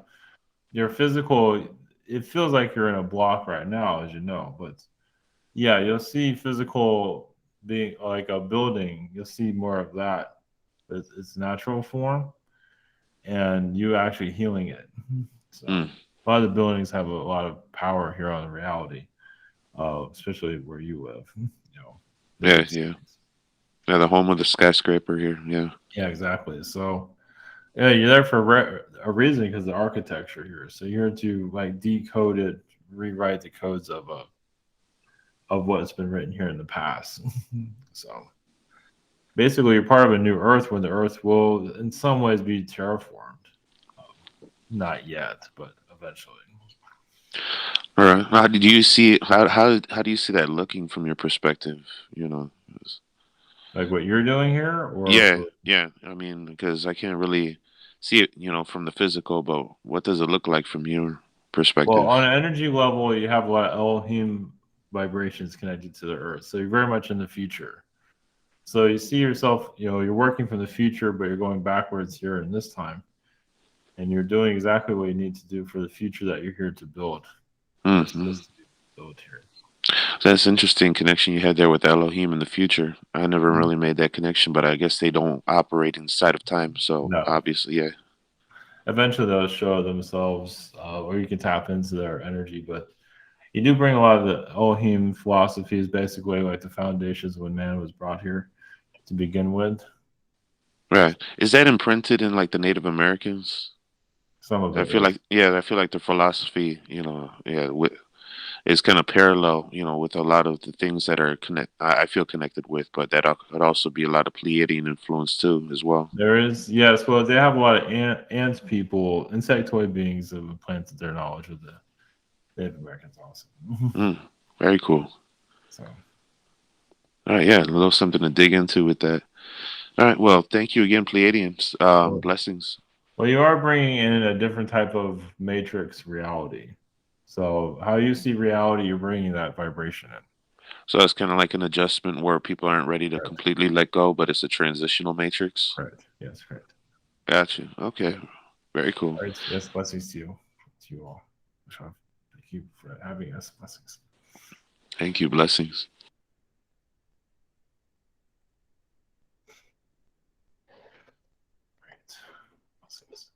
your physical. It feels like you're in a block right now, as you know. But yeah, you'll see physical being like a building. You'll see more of that. Its natural form, and you actually healing it. So a lot of the buildings have a lot of power here on the reality, especially where you live. Yeah. The home of the skyscraper here. Yeah. Yeah, exactly. So yeah, you're there for a reason because of the architecture here. So you're to like decode it, rewrite the codes of what's been written here in the past. So basically, you're part of a new Earth when the Earth will, in some ways, be terraformed. Not yet, but eventually. All right. How do you see how do you see that looking from your perspective? Like what you're doing here, or Yeah. I mean, because I can't really see it, from the physical, but what does it look like from your perspective? well, on an energy level, you have a lot of Elohim vibrations connected to the Earth. So you're very much in the future. So you see yourself, you're working from the future, but you're going backwards here in this time. And you're doing exactly what you need to do for the future that you're here to build. You're supposed to build here. That's interesting connection you had there with Elohim in the future. I never really made that connection, but I guess they don't operate inside of time. So obviously, yeah. Eventually, they'll show themselves, or you can tap into their energy. But you do bring a lot of the Elohim philosophies, basically like the foundations when man was brought here to begin with. Right. Is that imprinted in like the Native Americans? Some of it. I feel like the philosophy, is kind of parallel, with a lot of the things that are I feel connected with, but that could also be a lot of Pleiadian influence too, as well. There is, yes. Well, they have a lot of ants people, insectoid beings that have implanted their knowledge with the Native Americans also. Very cool. So. All right, yeah, a little something to dig into with that. All right, well, thank you again, Pleiadians. Blessings. Well, you are bringing in a different type of matrix reality. So how you see reality, you're bringing that vibration in. So it's kind of like an adjustment where people aren't ready to completely let go, but it's a transitional matrix. Correct. Yes, correct. Gotcha. Okay. Very cool. All right. Yes, blessings to you all. Thank you for having us. Blessings. Thank you. Blessings. Right. Blessings.